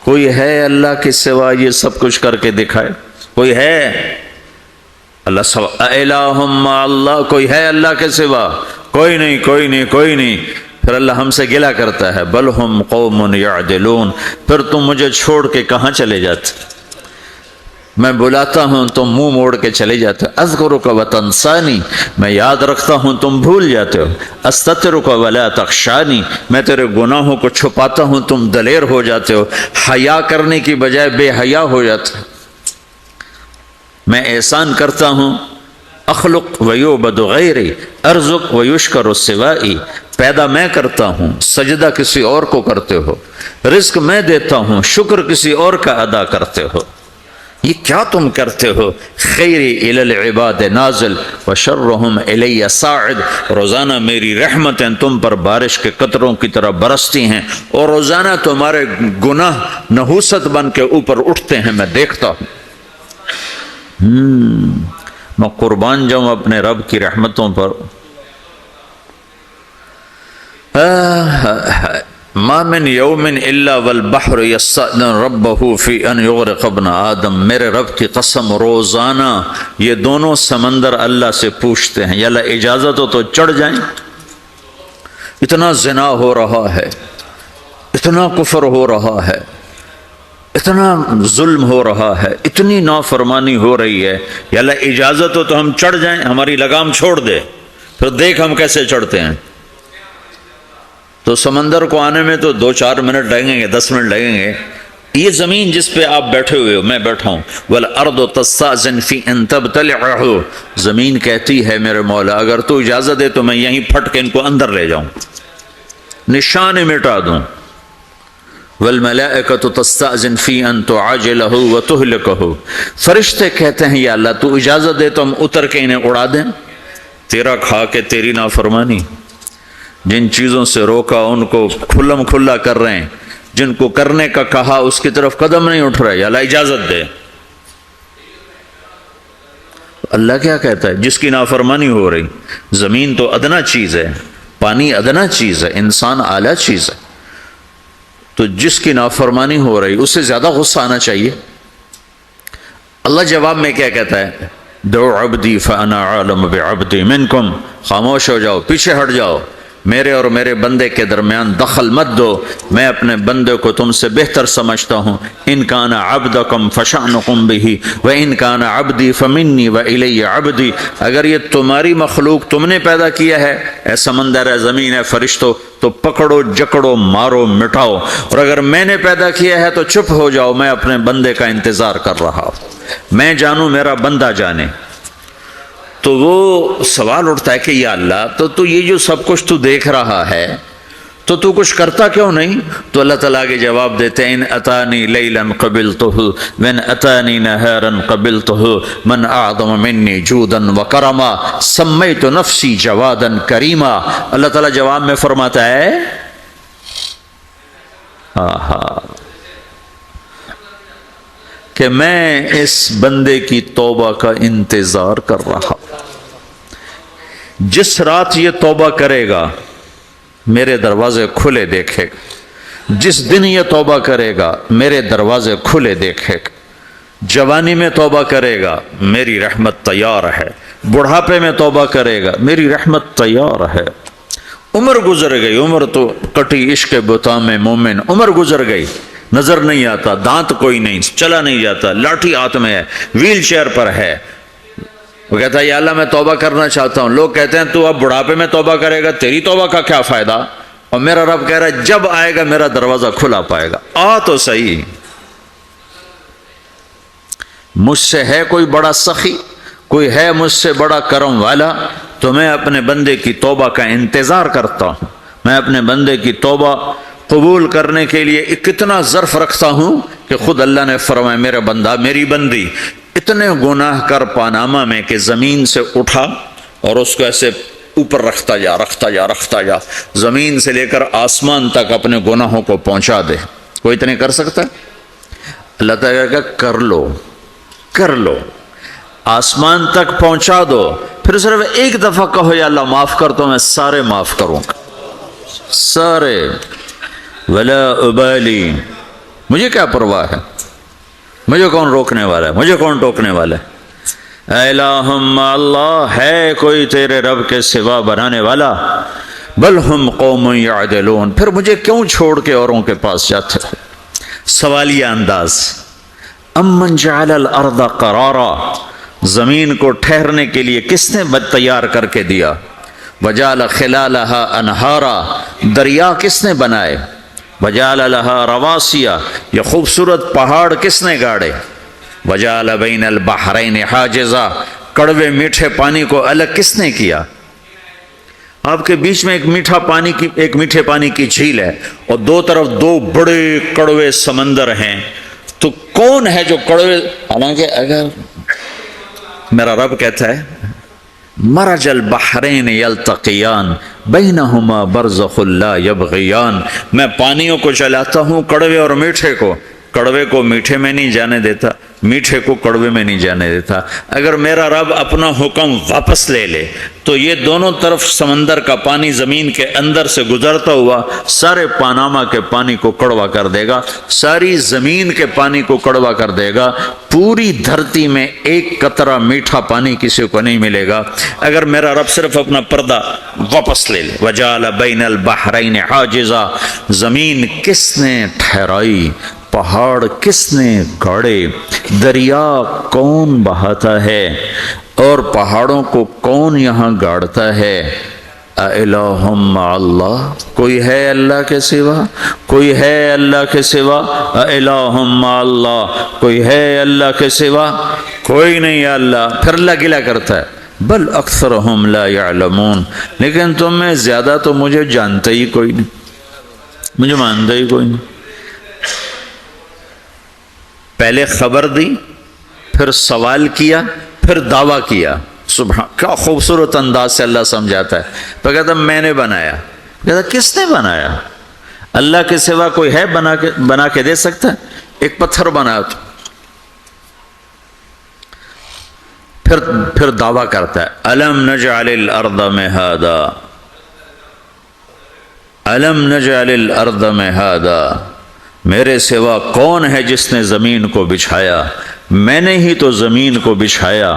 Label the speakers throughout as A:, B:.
A: کوئی ہے اللہ کے سوا یہ سب کچھ کر کے دکھائے؟ کوئی ہے؟ اللہ سوا الہ مع اللہ، کوئی ہے اللہ کے سوا؟ کوئی نہیں، کوئی نہیں، کوئی نہیں۔ پھر اللہ ہم سے گلہ کرتا ہے، بل ہم قوم یعدلون، پھر تم مجھے چھوڑ کے کہاں چلے جاتے؟ میں بلاتا ہوں تم منہ موڑ کے چلے جاتے ہو۔ اذکرک وتنسانی، میں یاد رکھتا ہوں تم بھول جاتے ہو۔ استترک ولا تخشانی، میں تیرے گناہوں کو چھپاتا ہوں تم دلیر ہو جاتے ہو، حیا کرنے کی بجائے بے حیا ہو جاتے ہو۔ میں احسان کرتا ہوں، اخلق ویعبد غیری، ارزق ویشکر سوائی، پیدا میں کرتا ہوں، سجدہ کسی اور کو کرتے ہو، رزق میں دیتا ہوں، شکر کسی اور کا ادا کرتے ہو۔ یہ کیا تم کرتے ہو؟ خیری الی العباد نازل وشرہم الی صاعد، روزانہ میری رحمتیں تم پر بارش کے قطروں کی طرح برستی ہیں، اور روزانہ تمہارے گناہ نحوست بن کے اوپر اٹھتے ہیں، میں دیکھتا ہوں۔ میں قربان جاؤں اپنے رب کی رحمتوں پر۔ ما من یوم الا والبحر یستأذن ربہ فی ان یغرق ابن آدم، میرے رب کی قسم روزانہ یہ دونوں سمندر اللہ سے پوچھتے ہیں، یا اللہ اجازت ہو تو چڑھ جائیں۔ اتنا زنا ہو رہا ہے، اتنا کفر ہو رہا ہے، اتنا ظلم ہو رہا ہے، اتنی نافرمانی ہو رہی ہے، یا اللہ اجازت ہو تو ہم چڑھ جائیں، ہماری لگام چھوڑ دے، پھر دیکھ ہم کیسے چڑھتے ہیں۔ تو سمندر کو آنے میں تو 2-4 منٹ لگیں گے، 10 منٹ لگیں گے۔ یہ زمین جس پہ آپ بیٹھے ہوئے ہو، میں بیٹھا ہوں، وَالْأَرْضُ تَسْتَأْذِنُ فِي أَن تَبْتَلِعَهُ، زمین کہتی ہے میرے مولا اگر تو اجازت دے تو میں یہیں پھٹ کے ان کو اندر لے جاؤں، نشان مٹا دوں۔ وَالْمَلَائِكَةُ تَسْتَأْذِنُ فِي أَن تُعَاجِلَهُ وَتُهْلِكَهُ، فرشتے کہتے ہیں یا اللہ تو اجازت دے تو ہم اتر کے انہیں اڑا دیں۔ تیرا کھا کے تیری نافرمانی، جن چیزوں سے روکا ان کو کھلم کھلا کر رہے ہیں، جن کو کرنے کا کہا اس کی طرف قدم نہیں اٹھ رہے، یا اللہ اجازت دے۔ اللہ کیا کہتا ہے؟ جس کی نافرمانی ہو رہی، زمین تو ادنا چیز ہے، پانی ادنا چیز ہے، انسان اعلیٰ چیز ہے، تو جس کی نافرمانی ہو رہی اس سے زیادہ غصہ آنا چاہیے۔ اللہ جواب میں کیا کہتا ہے؟ دعو عبدی فانا عالم بعبدی منکم، خاموش ہو جاؤ، پیچھے ہٹ جاؤ، میرے اور میرے بندے کے درمیان دخل مت دو، میں اپنے بندے کو تم سے بہتر سمجھتا ہوں۔ ان کان عبدکم فشأنکم بہ وان کان عبدی فمنی والی عبدی، اگر یہ تمہاری مخلوق تم نے پیدا کیا ہے، اے سمندر ہے، زمین ہے، فرشتوں، تو پکڑو جکڑو مارو مٹاؤ، اور اگر میں نے پیدا کیا ہے تو چپ ہو جاؤ، میں اپنے بندے کا انتظار کر رہا ہوں، میں جانوں میرا بندہ جانے۔ تو وہ سوال اٹھتا ہے کہ یا اللہ تو یہ جو سب کچھ تو دیکھ رہا ہے تو کچھ کرتا کیوں نہیں؟ تو اللہ تعالیٰ کے جواب دیتے ہیں ان اتانی لیلا قبلتہ وان اتانی نہارا قبلتہ من اعظم منی جودا وکرما سمیت نفسی جوادا کریما۔ اللہ تعالیٰ جواب میں فرماتا ہے کہ میں اس بندے کی توبہ کا انتظار کر رہا ہوں، جس رات یہ توبہ کرے گا میرے دروازے کھلے دیکھے گا، جس دن یہ توبہ کرے گا میرے دروازے کھلے دیکھے گا، جوانی میں توبہ کرے گا میری رحمت تیار ہے، بڑھاپے میں توبہ کرے گا میری رحمت تیار ہے۔ عمر گزر گئی، عمر تو کٹی عشق بتا میں مومن، عمر گزر گئی، نظر نہیں آتا، دانت کوئی نہیں، چلا نہیں جاتا، لاٹھی ہاتھ میں ہے، ویل چیئر پر ہے، وہ کہتا ہے یا اللہ میں توبہ کرنا چاہتا ہوں۔ لوگ کہتے ہیں تو اب بڑھاپے میں توبہ کرے گا، تیری توبہ کا کیا فائدہ؟ اور میرا رب کہہ رہا ہے جب آئے گا میرا دروازہ کھلا پائے گا، آ تو صحیح۔ مجھ سے ہے کوئی بڑا سخی، کوئی ہے مجھ سے بڑا کرم والا، تو میں اپنے بندے کی توبہ کا انتظار کرتا ہوں، میں اپنے بندے کی توبہ قبول کرنے کے لیے کتنا ظرف رکھتا ہوں کہ خود اللہ نے فرمایا میرا بندہ میری بندی اتنے گناہ کر پاناما میں کہ زمین سے اٹھا اور اس کو ایسے اوپر رکھتا جا، زمین سے لے کر آسمان تک اپنے گناہوں کو پہنچا دے۔ کوئی اتنے کر سکتا ہے؟ اللہ تعالیٰ کہ کر لو، آسمان تک پہنچا دو، پھر صرف ایک دفعہ کہو یا اللہ معاف کر تو میں سارے معاف کروں گا، سارے، ولا ابالی، مجھے کیا پرواہ ہے، مجھے کون روکنے والا ہے، مجھے کون ٹوکنے والا ہے۔ اے الہم اللہ، ہے کوئی تیرے رب کے سوا بنانے والا؟ بل ہم قوم یعدلون، پھر مجھے کیوں چھوڑ کے اوروں کے پاس جاتے ہو؟ سوالیہ انداز۔ امن جعل الارض قرارا، زمین کو ٹھہرنے کے لیے کس نے تیار کر کے دیا؟ وجعل خلالہا انہارا، دریا کس نے بنائے؟ وجعل لہا رواسیا، یہ خوبصورت پہاڑ کس نے گاڑے؟ وجعل بین البحرین حاجزا، کڑوے میٹھے پانی کو الگ کس نے کیا؟ آپ کے بیچ میں ایک میٹھے پانی کی جھیل ہے اور دو طرف دو بڑے کڑوے سمندر ہیں، تو کون ہے جو کڑوے؟ حالانکہ اگر میرا رب کہتا ہے مرج البحرین یلتقیان بینہما برزخ لا یبغیان، میں پانیوں کو چلاتا ہوں، کڑوے اور میٹھے کو، کڑوے کو میٹھے میں نہیں جانے دیتا، میٹھے کو کڑوے میں نہیں جانے دیتا۔ اگر میرا رب اپنا حکم واپس لے لے تو یہ دونوں طرف سمندر کا پانی زمین کے اندر سے گزرتا ہوا سارے پاناما کے پانی کو کڑوا کر دے گا، ساری زمین کے پانی کو کڑوا کر دے گا، پوری دھرتی میں ایک قطرہ میٹھا پانی کسی کو نہیں ملے گا اگر میرا رب صرف اپنا پردہ واپس لے لے۔ وجعل بین البحرین حاجزا، زمین کس نے ٹھہرائی، پہاڑ کس نے گاڑے، دریا کون بہاتا ہے اور پہاڑوں کو کون یہاں گاڑتا ہے؟ اِلَٰهٌ مَّعَ اللَّهِ، کوئی ہے اللہ کے سوا؟ کوئی ہے اللہ کے سوا؟ اِلَٰهٌ مَّعَ اللَّهِ، کوئی ہے اللہ کے سوا؟ کوئی نہیں ہے اللہ۔ پھر اللہ گلہ کرتا ہے بل اکثرہم لا یعلمون، لیکن تم میں زیادہ تو مجھے جانتے ہی کوئی نہیں، مجھے مانتا ہی کوئی نہیں۔ پہلے خبر دی، پھر سوال کیا، پھر دعویٰ کیا۔ سبحان، کیا خوبصورت انداز سے اللہ سمجھاتا ہے۔ تو کہتا میں نے بنایا، کہتا کس نے بنایا؟ اللہ کے سوا کوئی ہے بنا کے دے سکتا ہے؟ ایک پتھر بنا تو پھر دعویٰ کرتا ہے الم نجعل الارض مہادا، الم نجعل الارض مہادا، میرے سوا کون ہے جس نے زمین کو بچھایا؟ میں نے ہی تو زمین کو بچھایا۔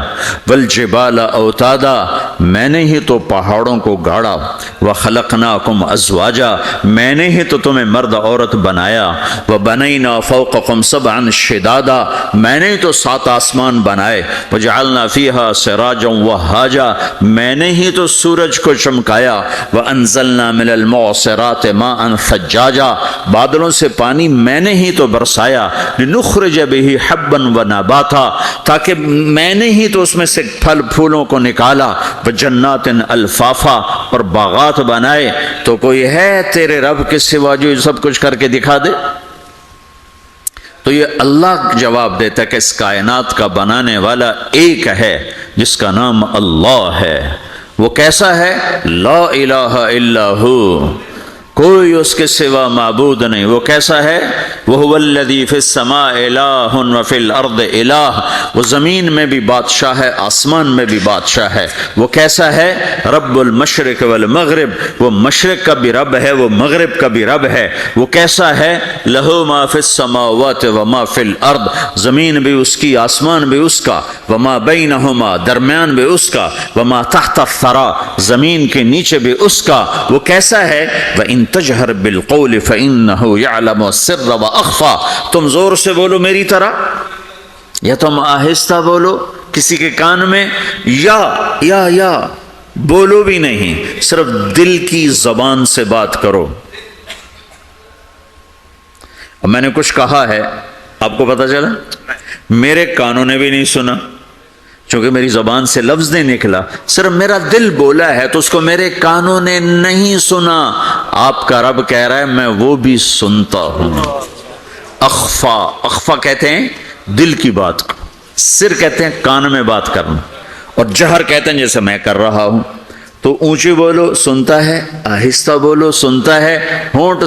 A: والجبال اوتادا، میں نے ہی تو پہاڑوں کو گاڑا۔ وخلقناکم ازواجا، میں نے ہی تو تمہیں مرد عورت بنایا۔ وبنینا فوقکم سبعا شدادا، میں نے ہی تو 7 آسمان بنائے۔ وجعلنا فیہا سراجا وہاجا، میں نے ہی تو سورج کو چمکایا۔ وانزلنا من المعصرات ماء ثجاجا، بادلوں سے پانی میں نے ہی تو برسایا۔ لنخرج به حبا ونباتا، تاکہ میں نے ہی تو اس میں سے پھل پھولوں کو نکالا۔ وجنات الفافا، اور باغات بنائے۔ تو کوئی ہے تیرے رب کے سوا جو سب کچھ کر کے دکھا دے؟ تو یہ اللہ جواب دیتا ہے کہ اس کائنات کا بنانے والا ایک ہے جس کا نام اللہ ہے۔ وہ کیسا ہے؟ لا الہ الا ہو، کوئی اس کے سوا معبود نہیں۔ وہ کیسا ہے؟ وَهُوَ الَّذِي فِي السَّمَاءِ إِلَٰهٌ وَفِي الْأَرْضِ إِلَٰهٌ، وہ زمین میں بھی بادشاہ ہے، آسمان میں بھی بادشاہ ہے۔ وہ کیسا ہے؟ رب المشرق والمغرب، وہ مشرق کا بھی رب ہے، وہ مغرب کا بھی رب ہے۔ وہ کیسا ہے؟ لَهُ مَا فِي السَّمَاوَاتِ وَمَا فِي الْأَرْضِ، زمین بھی اس کی، آسمان بھی اس کا۔ وَمَا بَيْنَهُمَا، درمیان بھی اس کا۔ وَمَا تَحْتَ الثَّرَىٰ، زمین کے نیچے بھی اس کا۔ وہ کیسا ہے؟ وَإِن تجہر بالقول فإنہ یعلم السر وأخفى، تم زور سے بولو میری طرح یا تم آہستہ بولو کسی کے کان میں، یا بولو بھی نہیں، صرف دل کی زبان سے بات کرو۔ اب میں نے کچھ کہا ہے، آپ کو پتہ چلا؟ میرے کانوں نے بھی نہیں سنا چونکہ میری زبان سے لفظ نہیں نکلا، صرف میرا دل بولا ہے تو اس کو میرے کانوں نے نہیں سنا۔ آپ کا رب کہہ رہا ہے میں وہ بھی سنتا ہوں۔ اخفا کہتے ہیں دل کی بات، سر کہتے ہیں کان میں بات کرنا، اور جہر کہتے ہیں جیسے میں کر رہا ہوں۔ تو اونچی بولو سنتا ہے، آہستہ بولو سنتا ہے، ہونٹ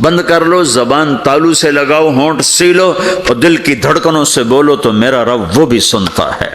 A: بند کر لو، زبان تالو سے لگاؤ، ہونٹ سیلو اور دل کی دھڑکنوں سے بولو تو میرا رب وہ بھی سنتا ہے۔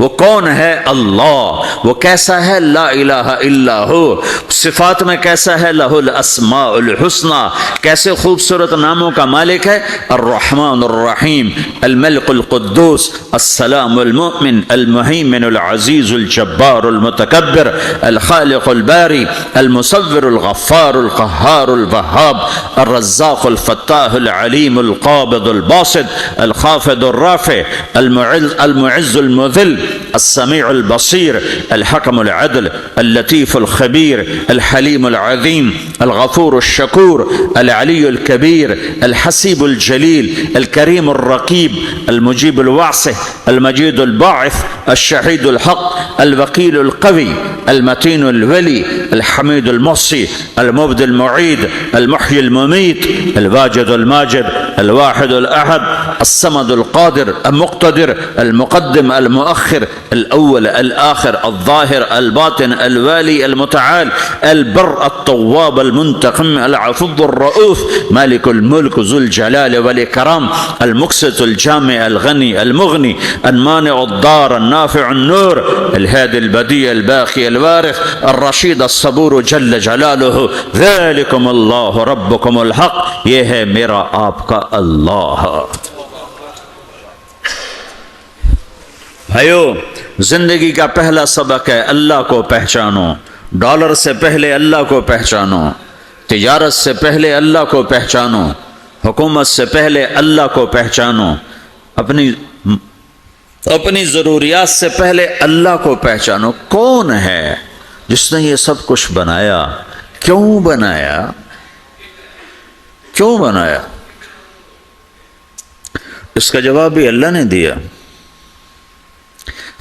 A: وہ کون ہے؟ اللہ۔ وہ کیسا ہے؟ لا الہ الا ہو۔ صفات میں کیسا ہے؟ لہ الاسماء الحسنی، کیسے خوبصورت ناموں کا مالک ہے؟ الرحمن الرحیم، الملک القدوس، السلام المؤمن، المہیمن العزیز الجبار المتکبر، الخالق الباری، المصور الغفار القہار الوہاب، الرزاق الفتاح العلیم القابض الباسط، الخافض الرافع، المعز المذل، السمیع البصیر، الحکم العدل، اللطیف الخبیر، الحلیم العظیم، الغفور الشکور، العلی الکبیر، الحسیب الجلیل، الکریم الرقیب، المجیب الواسع، المجید الباعث، الشہید الحق، الوکیل القوی، المتین الولی، الحمید المحصی، المبدی المعید، المحیی الممیت، الواجد الماجد، الواحد الاحد، الصمد القادر المقتدر، المقدم المؤخر، الاول الآخر، الظاہر الباطن، الوالی المتعال، البر التواب المنتقم، العفو الرؤوف، مالک الملک ذو الجلال والاکرام، المقسط الجامع الغنی المغنی، المانع الضار النافع النور، الهادي البديع الباقي الوارث، الرشید الصبور جل جلالہ، ذالکم اللہ ربکم الحق، یہ ہے میرا آپ کا اللہ۔ بھائیو، زندگی کا پہلا سبق ہے اللہ کو پہچانو۔ ڈالر سے پہلے اللہ کو پہچانو، تجارت سے پہلے اللہ کو پہچانو، حکومت سے پہلے اللہ کو پہچانو، اپنی ضروریات سے پہلے اللہ کو پہچانو۔ کون ہے جس نے یہ سب کچھ بنایا؟ کیوں بنایا؟ کیوں بنایا؟ اس کا جواب بھی اللہ نے دیا۔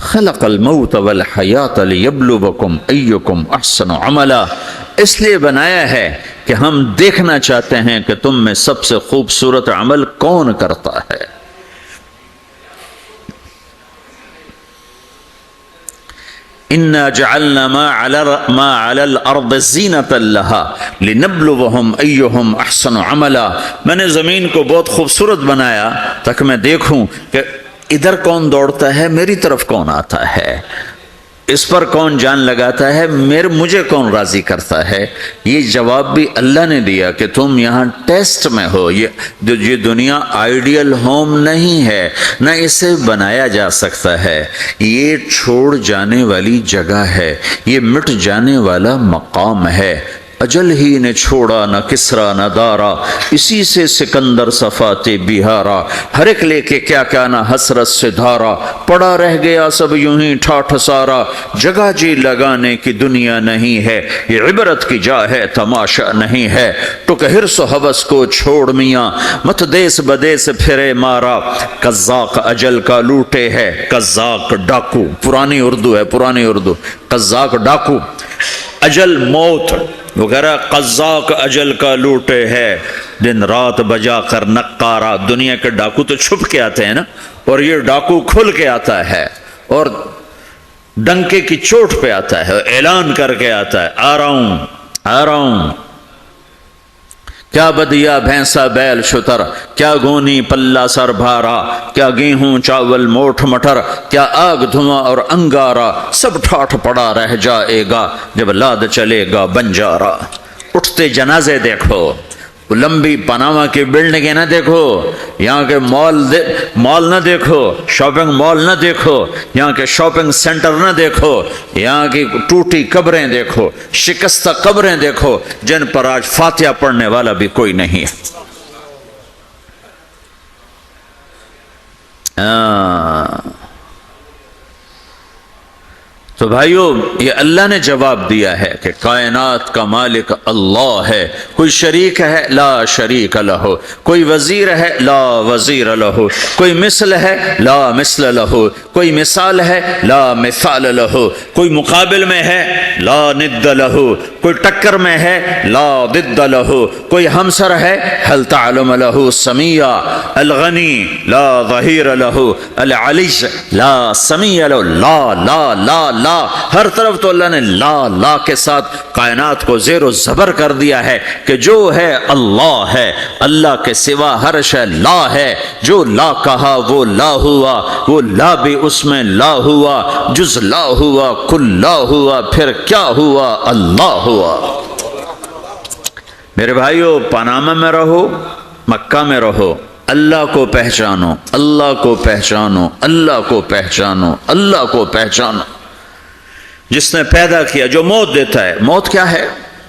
A: خلق الموت والحیات لیبلوکم ایکم احسن عملا، اس لیے بنایا ہے کہ ہم دیکھنا چاہتے ہیں کہ تم میں سب سے خوبصورت عمل کون کرتا ہے۔ انا جعلنا ما علی الارض زینۃ لها لنبلوہم ایہم احسن عملا، میں نے زمین کو بہت خوبصورت بنایا تاکہ میں دیکھوں کہ ادھر کون دوڑتا ہے، میری طرف کون آتا ہے، اس پر کون جان لگاتا ہے، مجھے کون راضی کرتا ہے۔ یہ جواب بھی اللہ نے دیا کہ تم یہاں ٹیسٹ میں ہو۔ یہ دنیا آئیڈیل ہوم نہیں ہے، نہ اسے بنایا جا سکتا ہے، یہ چھوڑ جانے والی جگہ ہے، یہ مٹ جانے والا مقام ہے۔ اجل ہی نے چھوڑا نہ کسرا نہ دارا، اسی سے سکندر صفات بہارا، ہر ایک لے کے کیا کیا نہ حسرت سے دھارا، پڑا رہ گیا سب یوں ہی ٹھاٹھ سارا، جگہ جی لگانے کی دنیا نہیں ہے، یہ عبرت کی جا ہے تماشا نہیں ہے، ٹک حرص و حوث کو چھوڑ میاں، مت دیس بدیس پھرے مارا، قزاق اجل کا لوٹے ہے، قزاق ڈاکو، پرانی اردو ہے، پرانی اردو، قزاق ڈاکو، اجل موت وغیرہ، قزاق اجل کا لوٹے ہے، دن رات بجا کر نقارا۔ دنیا کے ڈاکو تو چھپ کے آتے ہیں نا، اور یہ ڈاکو کھل کے آتا ہے اور ڈنکے کی چوٹ پہ آتا ہے، اعلان کر کے آتا ہے، آ رہا ہوں آ رہا ہوں۔ کیا بدیا بھینسا بیل شتر، کیا گونی پلہ سر بھارا، کیا گیہوں چاول موٹھ مٹر، کیا آگ دھواں اور انگارا، سب ٹھاٹھ پڑا رہ جائے گا جب لاد چلے گا بنجارا۔ اٹھتے جنازے دیکھو، لمبی پاناما کی بلڈنگیں نہ دیکھو، یہاں کے مال نہ دیکھو، شاپنگ مال نہ دیکھو، یہاں کے شاپنگ سینٹر نہ دیکھو، یہاں کی ٹوٹی قبریں دیکھو، شکستہ قبریں دیکھو جن پر آج فاتحہ پڑھنے والا بھی کوئی نہیں ہے۔ تو بھائیو، یہ اللہ نے جواب دیا ہے کہ کائنات کا مالک اللہ ہے، کوئی شریک ہے لا شریک لہ، کوئی وزیر ہے لا وزیر لہ، کوئی مثل ہے لا مثل لہ، کوئی مثال ہے لا مثال لہ، کوئی مقابل میں ہے لا ند لہ، کوئی ٹکر میں ہے لا ضد لہ، کوئی ہمسر ہے هل تعلم لہ سمیع، الغنی لا ظہیر لہ، العلی لا سمیع لہ، لا لا لا لا، ہر طرف تو اللہ نے لا لا کے ساتھ کائنات کو زیر و زبر خبر کر دیا ہے کہ جو ہے اللہ ہے، اللہ کے سوا ہر شے لا ہے، جو لا کہا وہ لا ہوا، وہ لا بھی اس میں لا ہوا، جز لا ہوا کل لا ہوا، پھر کیا ہوا؟ اللہ ہوا۔ میرے بھائیو، پاناما میں رہو، مکہ میں رہو، اللہ کو پہچانو، اللہ کو پہچانو، اللہ کو پہچانو، اللہ کو پہچانو۔ جس نے پیدا کیا، جو موت دیتا ہے، موت کیا ہے؟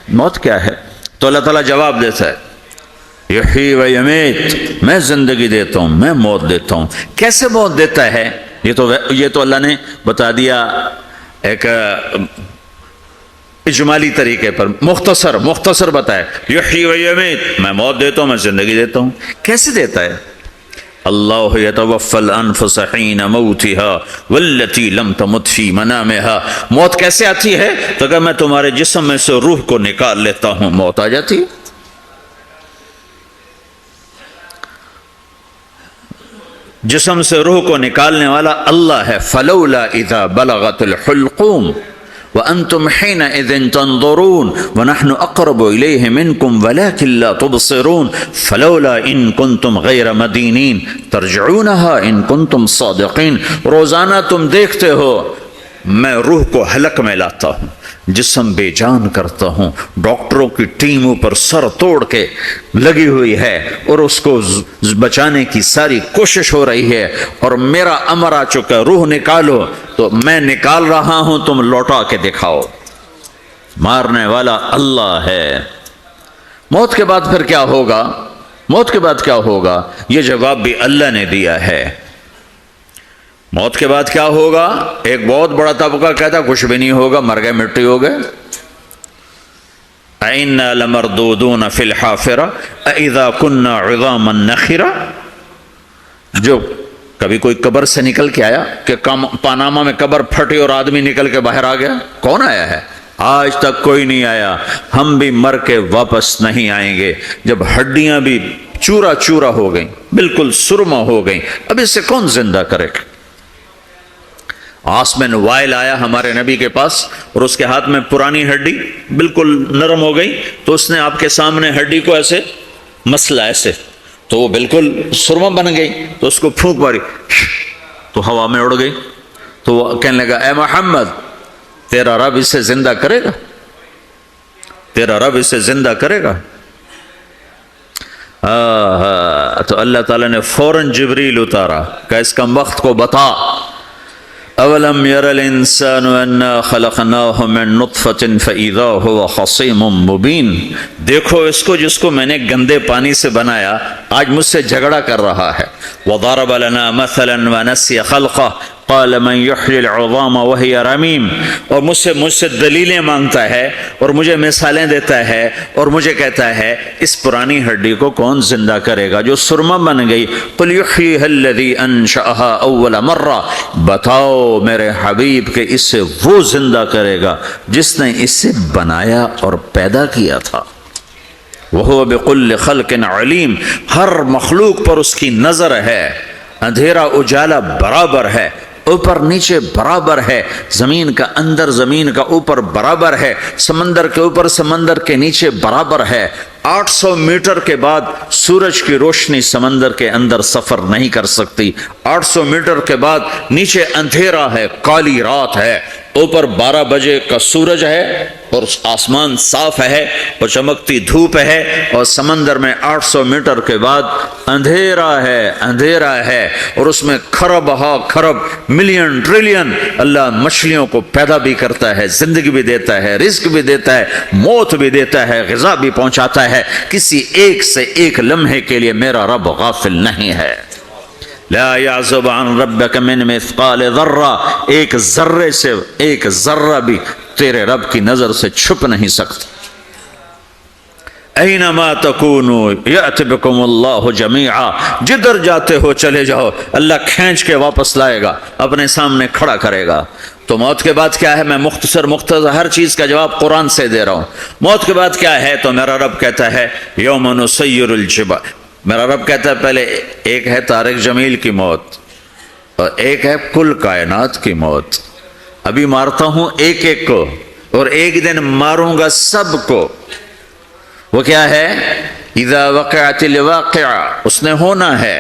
A: موت کیا ہے؟ تو اللہ تعالیٰ جواب دیتا ہے، یحیی و یمیت، میں زندگی دیتا ہوں، میں موت دیتا ہوں۔ کیسے موت دیتا ہے؟ یہ تو اللہ نے بتا دیا ایک اجمالی طریقے پر، مختصر بتایا، یحیی و یمیت، میں موت دیتا ہوں، میں زندگی دیتا ہوں۔ کیسے دیتا ہے؟ اللہ یتوفی الانفس حین موتها والتی لم تمت فی منامها۔ موت کیسے آتی ہے؟ تو کہ میں تمہارے جسم میں سے روح کو نکال لیتا ہوں، موت آ جاتی ہے۔ جسم سے روح کو نکالنے والا اللہ ہے۔ فلولا اذا بلغت الحلقوم وانتم حينئذ تنظرون ونحن اقرب اليه منكم ولكن لا تبصرون فلولا ان كنتم غير مدينين ترجعونها ان كنتم صادقين۔ روزانہ تم دیکھتے ہو میں روح کو حلق میں لاتا ہوں، جسم بے جان کرتا ہوں، ڈاکٹروں کی ٹیم اوپر سر توڑ کے لگی ہوئی ہے اور اس کو بچانے کی ساری کوشش ہو رہی ہے، اور میرا امر آ چکا، روح نکالو، تو میں نکال رہا ہوں، تم لوٹا کے دکھاؤ۔ مارنے والا اللہ ہے۔ موت کے بعد پھر کیا ہوگا؟ موت کے بعد کیا ہوگا؟ یہ جواب بھی اللہ نے دیا ہے۔ موت کے بعد کیا ہوگا؟ ایک بہت بڑا طبقہ کہتا کچھ بھی نہیں ہوگا، مر گئے، مٹی ہو گئے۔ اِنَّا لَمَرْدُودُونَ فِي الْحَافِرَةِ أَإِذَا كُنَّا عِظَامًا نَخِرَةً۔ جو کبھی کوئی قبر سے نکل کے آیا کہ پاناما میں قبر پھٹی اور آدمی نکل کے باہر آ گیا؟ کون آیا ہے؟ آج تک کوئی نہیں آیا۔ ہم بھی مر کے واپس نہیں آئیں گے۔ جب ہڈیاں بھی چورا چورا ہو گئیں، بالکل سرما ہو گئیں، اب اس سے کون زندہ کرے گا؟ عاص بن وائل آیا ہمارے نبی کے پاس اور اس کے ہاتھ میں پرانی ہڈی بالکل نرم ہو گئی، تو اس نے آپ کے سامنے ہڈی کو ایسے مسلا، ایسے، تو وہ بالکل سرما بن گئی، تو اس کو پھونک ماری تو ہوا میں اڑ گئی۔ تو وہ کہنے لگا، اے محمد، تیرا رب اسے زندہ کرے گا؟ تیرا رب اسے زندہ کرے گا؟ تو اللہ تعالیٰ نے فوراً جبریل اتارا کہ اس کا وقت کو بتا۔ اولم یر الانسان انا خلقناہ من نطفۃ فاذا هو خصیم مبین۔ دیکھو اس کو جس کو میں نے گندے پانی سے بنایا، آج مجھ سے جھگڑا کر رہا ہے۔ وضرب لنا مثلا ونسی خلقہ قال من یحیی العظام وہی رمیم۔ اور مجھ سے دلیلیں مانگتا ہے اور مجھے مثالیں دیتا ہے اور مجھے کہتا ہے اس پرانی ہڈی کو کون زندہ کرے گا جو سرما بن گئی؟ قل یحییھا الذی انشأھا اول مرہ، بتاؤ میرے حبیب کہ اسے وہ زندہ کرے گا جس نے اسے بنایا اور پیدا کیا تھا۔ وہو بکل خلق علیم، ہر مخلوق پر اس کی نظر ہے، اندھیرا اجالا برابر ہے، اوپر نیچے برابر ہے، زمین کا اندر زمین کا اوپر برابر ہے، سمندر کے اوپر سمندر کے نیچے برابر ہے۔ 800 میٹر کے بعد سورج کی روشنی سمندر کے اندر سفر نہیں کر سکتی۔ 800 میٹر کے بعد نیچے اندھیرا ہے، کالی رات ہے، اوپر 12 بجے کا سورج ہے اور آسمان صاف ہے اور چمکتی دھوپ ہے، اور سمندر میں 800 میٹر کے بعد اندھیرا ہے اور اس میں کھرب ہا کھرب ملین ٹریلین اللہ مچھلیوں کو پیدا بھی کرتا ہے، زندگی بھی دیتا ہے، رزق بھی دیتا ہے، موت بھی دیتا ہے، غذا بھی پہنچاتا ہے۔ کسی ایک سے ایک لمحے کے لیے میرا رب غافل نہیں ہے۔ لا يعزب عن ربك من مثقال ذرہ، ایک ذرے سے ایک ذرہ بھی تیرے رب کی نظر سے چھپ نہیں سکتا۔ اینما تکونوا یأت بکم اللہ جمیعا، جدھر جاتے ہو چلے جاؤ، اللہ کھینچ کے واپس لائے گا، اپنے سامنے کھڑا کرے گا۔ تو موت کے بعد کیا ہے؟ میں مختصر ہر چیز کا جواب قرآن سے دے رہا ہوں۔ موت کے بعد کیا ہے؟ تو میرا رب کہتا ہے یوم نسیر الجبال، میرا رب کہتا ہے پہلے ایک ہے طارق جمیل کی موت اور ایک ہے کل کائنات کی موت۔ ابھی مارتا ہوں ایک ایک کو اور ایک دن ماروں گا سب کو۔ وہ کیا ہے؟ اذا وقعت الواقعہ، اس نے ہونا ہے،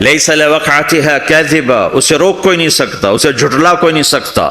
A: لیس لوقعتها کاذبہ، اسے روک کوئی نہیں سکتا، اسے جھٹلا کوئی نہیں سکتا،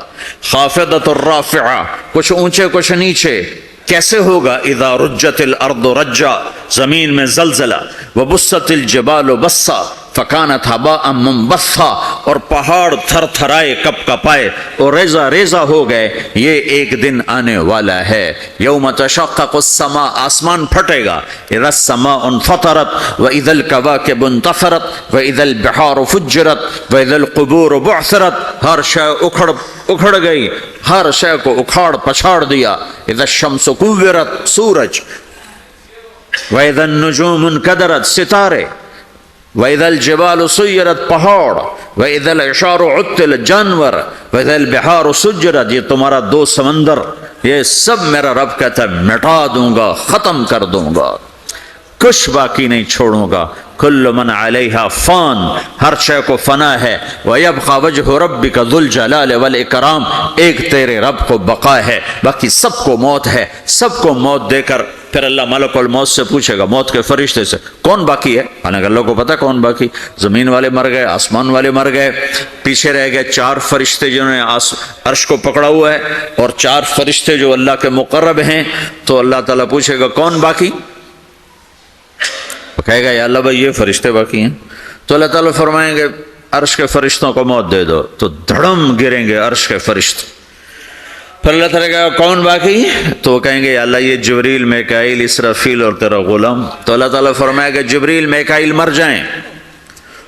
A: خافضۃ الرافعہ، کچھ اونچے کچھ نیچے، کیسے ہوگا؟ اذا رجت الارض رجا، زمین میں زلزلہ، وبست الجبال بسا فکانت ہباء منبثا، اور پہاڑ تھر تھرائے کپ کپائے اور ریزہ ریزہ ہو گئے، یہ ایک دن آنے والا ہے، یوم تشقق السماء، آسمان پھٹے گا، اذا السماء انفطرت واذا الکواکب انتثرت واذا البحار فجرت واذا القبور بعثرت، ہر شے اکھڑ گئی، ہر شے کو اکھاڑ پچھاڑ دیا، اذا الشمس کورت، سورج، واذا النجوم انکدرت، ستارے، وَإِذَا الْجِبَالُ سُيِّرَتْ، پہاڑ، وَإِذَا الْعِشَارُ عُطِّلَتْ، جانور، وَإِذَا الْبِحَارُ سُجِّرَتْ، یہ تمہارا دو سمندر، یہ سب میرا رب کہتا ہے مٹا دوں گا، ختم کر دوں گا، کچھ باقی نہیں چھوڑوں گا، کل من علیہا فان، ہر شے کو فنا ہے، وَيَبْقَى وَجْهُ رَبِّكَ ذُو الْجَلَالِ وَالْإِكْرَامِ، ایک تیرے رب کو بقا ہے، باقی سب کو موت ہے، سب کو موت دے کر پھر اللہ ملک الموت سے پوچھے گا، موت کے فرشتے سے، کون باقی ہے؟ حالانکہ اللہ کو پتا کون باقی، زمین والے مر گئے، آسمان والے مر گئے، پیچھے رہ گئے 4 فرشتے جنہوں نے عرش کو پکڑا ہوا ہے، اور 4 فرشتے جو اللہ کے مقرب ہیں، تو اللہ تعالیٰ پوچھے گا کون باقی؟ وہ کہے گا یا اللہ بھائی یہ فرشتے باقی ہیں، تو اللہ تعالیٰ فرمائیں گے عرش کے فرشتوں کو موت دے دو، تو دھڑم گریں گے عرش کے فرشتے، پھر اللہ تعالیٰ کہا کون باقی؟ تو وہ کہیں گے یا اللہ یہ جبریل، میکائیل، اسرافیل اور تیرا غلام، تو اللہ تعالیٰ فرمائے گا جبریل میکائیل مر جائیں،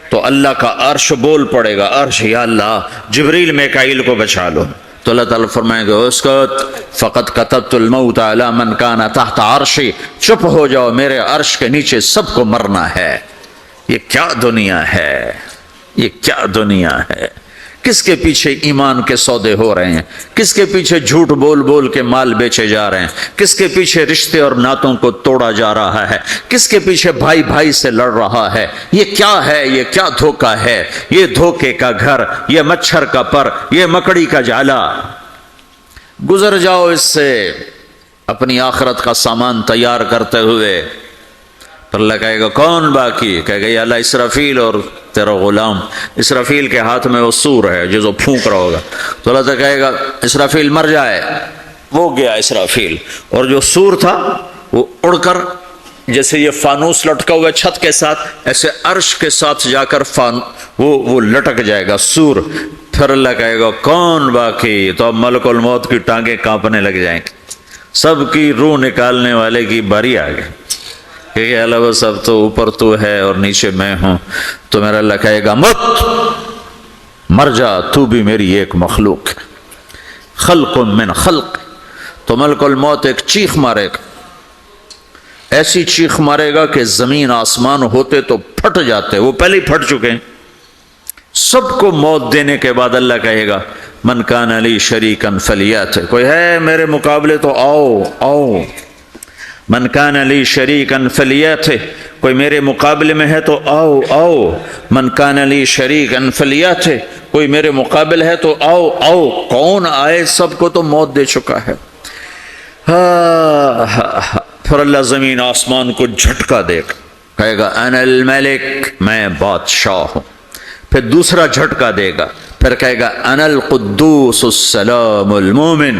A: تو اللہ کا عرش بول پڑے گا، عرش یا اللہ جبریل میکائیل کو بچا لو، تو اللہ تعالیٰ فرمائے گا اسکت فقط کتبت الموت علی من کان تحت عرشی، چپ ہو جاؤ، میرے عرش کے نیچے سب کو مرنا ہے۔ یہ کیا دنیا ہے، یہ کیا دنیا ہے، کس کے پیچھے ایمان کے سودے ہو رہے ہیں، کس کے پیچھے جھوٹ بول بول کے مال بیچے جا رہے ہیں، کس کے پیچھے رشتے اور ناتوں کو توڑا جا رہا ہے، کس کے پیچھے بھائی بھائی سے لڑ رہا ہے، یہ کیا ہے، یہ کیا دھوکہ ہے، یہ دھوکے کا گھر، یہ مچھر کا پر، یہ مکڑی کا جالا۔ گزر جاؤ اس سے اپنی آخرت کا سامان تیار کرتے ہوئے۔ پھر اللہ کہے گا کون باقی؟ کہے گا یا اللہ اسرافیل اور تیرا غلام۔ اسرافیل کے ہاتھ میں وہ سور ہے جو پھونک رہا ہوگا، تو اللہ تعالیٰ کہے گا اسرافیل مر جائے، وہ گیا اسرافیل، اور جو سور تھا وہ اڑ کر جیسے یہ فانوس لٹکا ہوا چھت کے ساتھ، ایسے عرش کے ساتھ جا کر وہ لٹک جائے گا سور۔ پھر اللہ کہے گا کون باقی؟ تو اب ملک الموت کی ٹانگیں کانپنے لگ جائیں گی، سب کی روح نکالنے والے کی باری آ گئی کہ اللہ وہ سب تو اوپر تو ہے اور نیچے میں ہوں۔ تو میرا اللہ کہے گا مت، مر جا، تو بھی میری ایک مخلوق ہے، خلق من خلق۔ تو ملک الموت ایک چیخ مارے گا، ایسی چیخ مارے گا کہ زمین آسمان ہوتے تو پھٹ جاتے، وہ پہلے ہی پھٹ چکے ہیں۔ سب کو موت دینے کے بعد اللہ کہے گا من کان لی شریکا فلیات، کوئی ہے میرے مقابلے تو آؤ آؤ، من کان لی شریکا فلیات، کوئی میرے مقابلے میں ہے تو آؤ آؤ، من کان لی شریکا فلیات، کوئی میرے مقابل ہے تو آؤ آؤ۔ کون آئے؟ سب کو تو موت دے چکا ہے۔ پھر اللہ زمین آسمان کو جھٹکا دے گا، کہے گا انا الملک، میں بادشاہ ہوں۔ پھر دوسرا جھٹکا دے گا، پھر کہے گا انا القدوس السلام المومن،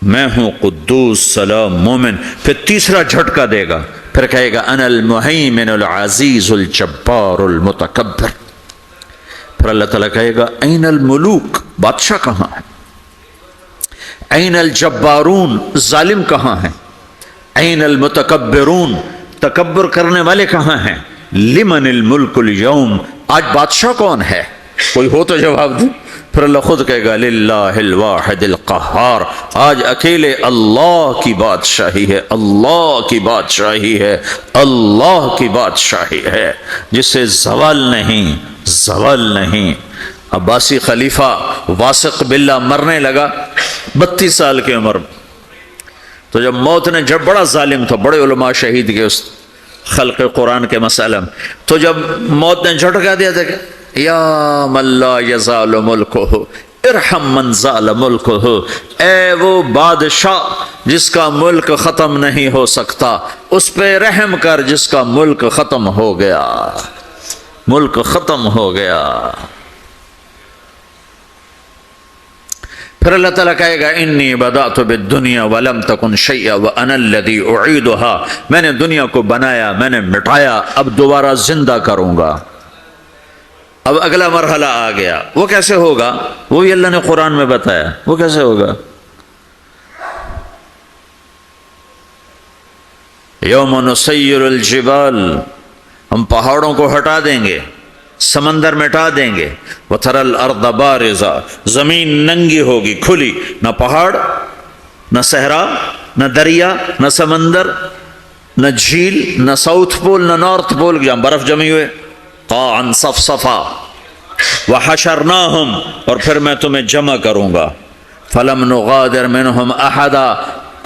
A: میں ہوں قدوس سلام مومن۔ پھر تیسرا جھٹکا دے گا، پھر کہے گا انا المہیمن العزیز الجبار المتکبر۔ پھر اللہ تعالیٰ کہے گا این الملوک، بادشاہ کہاں ہے؟ این الجبارون، ظالم کہاں ہیں؟ این المتکبرون، تکبر کرنے والے کہاں ہیں؟ لمن الملک اليوم، آج بادشاہ کون ہے؟ کوئی ہو تو جواب دے۔ پھر اللہ خود کہے گا للہ الواحد القہار، آج اکیلے اللہ کی بادشاہی ہے، اللہ کی بادشاہی ہے، اللہ کی بادشاہی ہے، جس سے زوال نہیں، زوال نہیں۔ عباسی خلیفہ واثق باللہ مرنے لگا 32 سال کی عمر میں، تو جب موت نے، جب بڑا ظالم تھا، بڑے علماء شہید گئے اس خلق قرآن کے مسئلہ میں، تو جب موت نے جھٹکا دیا تھا کہ یا من لا یزال ملکہ ارحم من زال ملکہ، اے وہ بادشاہ جس کا ملک ختم نہیں ہو سکتا، اس پہ رحم کر جس کا ملک ختم ہو گیا، ملک ختم ہو گیا۔ پھر اللہ تعالیٰ کہے گا انی بدأت بالدنیا ولم تکن شیئا وانا الذی اعیدها، میں نے دنیا کو بنایا، میں نے مٹایا، اب دوبارہ زندہ کروں گا۔ اب اگلا مرحلہ آ گیا، وہ کیسے ہوگا؟ وہ بھی اللہ نے قرآن میں بتایا، وہ کیسے ہوگا؟ یوم نسیر الجبال، ہم پہاڑوں کو ہٹا دیں گے، سمندر مٹا دیں گے، وتری الارض بارزا، زمین ننگی ہوگی، کھلی، نہ پہاڑ، نہ صحرا، نہ دریا، نہ سمندر، نہ جھیل، نہ ساؤتھ پول، نہ نارتھ پول، جہاں برف جمی ہوئے، قاعا صفصفا، وحشرناہم، اور پھر میں تمہیں جمع کروں گا، فلم نغادر منہم احدا،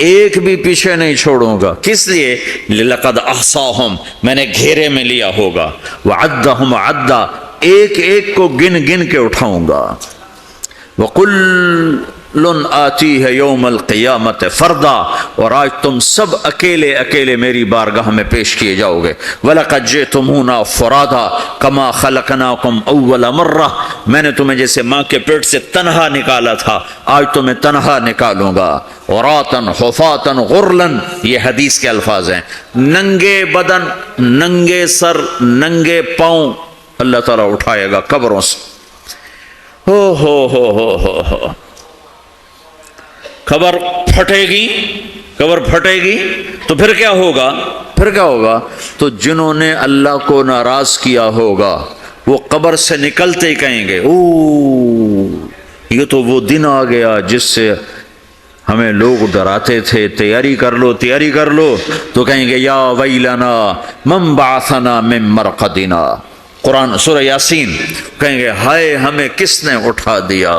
A: ایک بھی پیچھے نہیں چھوڑوں گا، کس لیے؟ لقد احصاہم، میں نے گھیرے میں لیا ہوگا، وعدہم عدا، ایک ایک کو گن گن کے اٹھاؤں گا، وکل آتی ہے یوم القیامت فردا، اور آج تم سب اکیلے اکیلے میری بارگاہ میں پیش کیے جاؤ گے، وَلَقَدْ جِئْتُمُونَا فُرَادًا كَمَا خَلَقْنَاكُمْ أَوَّلَ مَرَّةٍ، میں نے تمہیں جیسے ماں کے پیٹ سے تنہا نکالا تھا، آج تمہیں تنہا نکالوں گا، عُرَاةً حُفَاةً غُرْلًا، یہ حدیث کے الفاظ ہیں، ننگے بدن، ننگے سر، ننگے پاؤں اللہ تعالیٰ اٹھائے گا قبروں سے۔ ہو خبر پھٹے گی، قبر پھٹے گی تو پھر کیا ہوگا؟ پھر کیا ہوگا؟ تو جنہوں نے اللہ کو ناراض کیا ہوگا وہ قبر سے نکلتے ہی کہیں گے یہ تو وہ دن آ گیا جس سے ہمیں لوگ ڈراتے تھے، تیاری کر لو تیاری کر لو، تو کہیں گے یا ویلنا من بعثنا من مرقدنا، قرآن سورہ یاسین، کہیں گے ہائے ہمیں کس نے اٹھا دیا،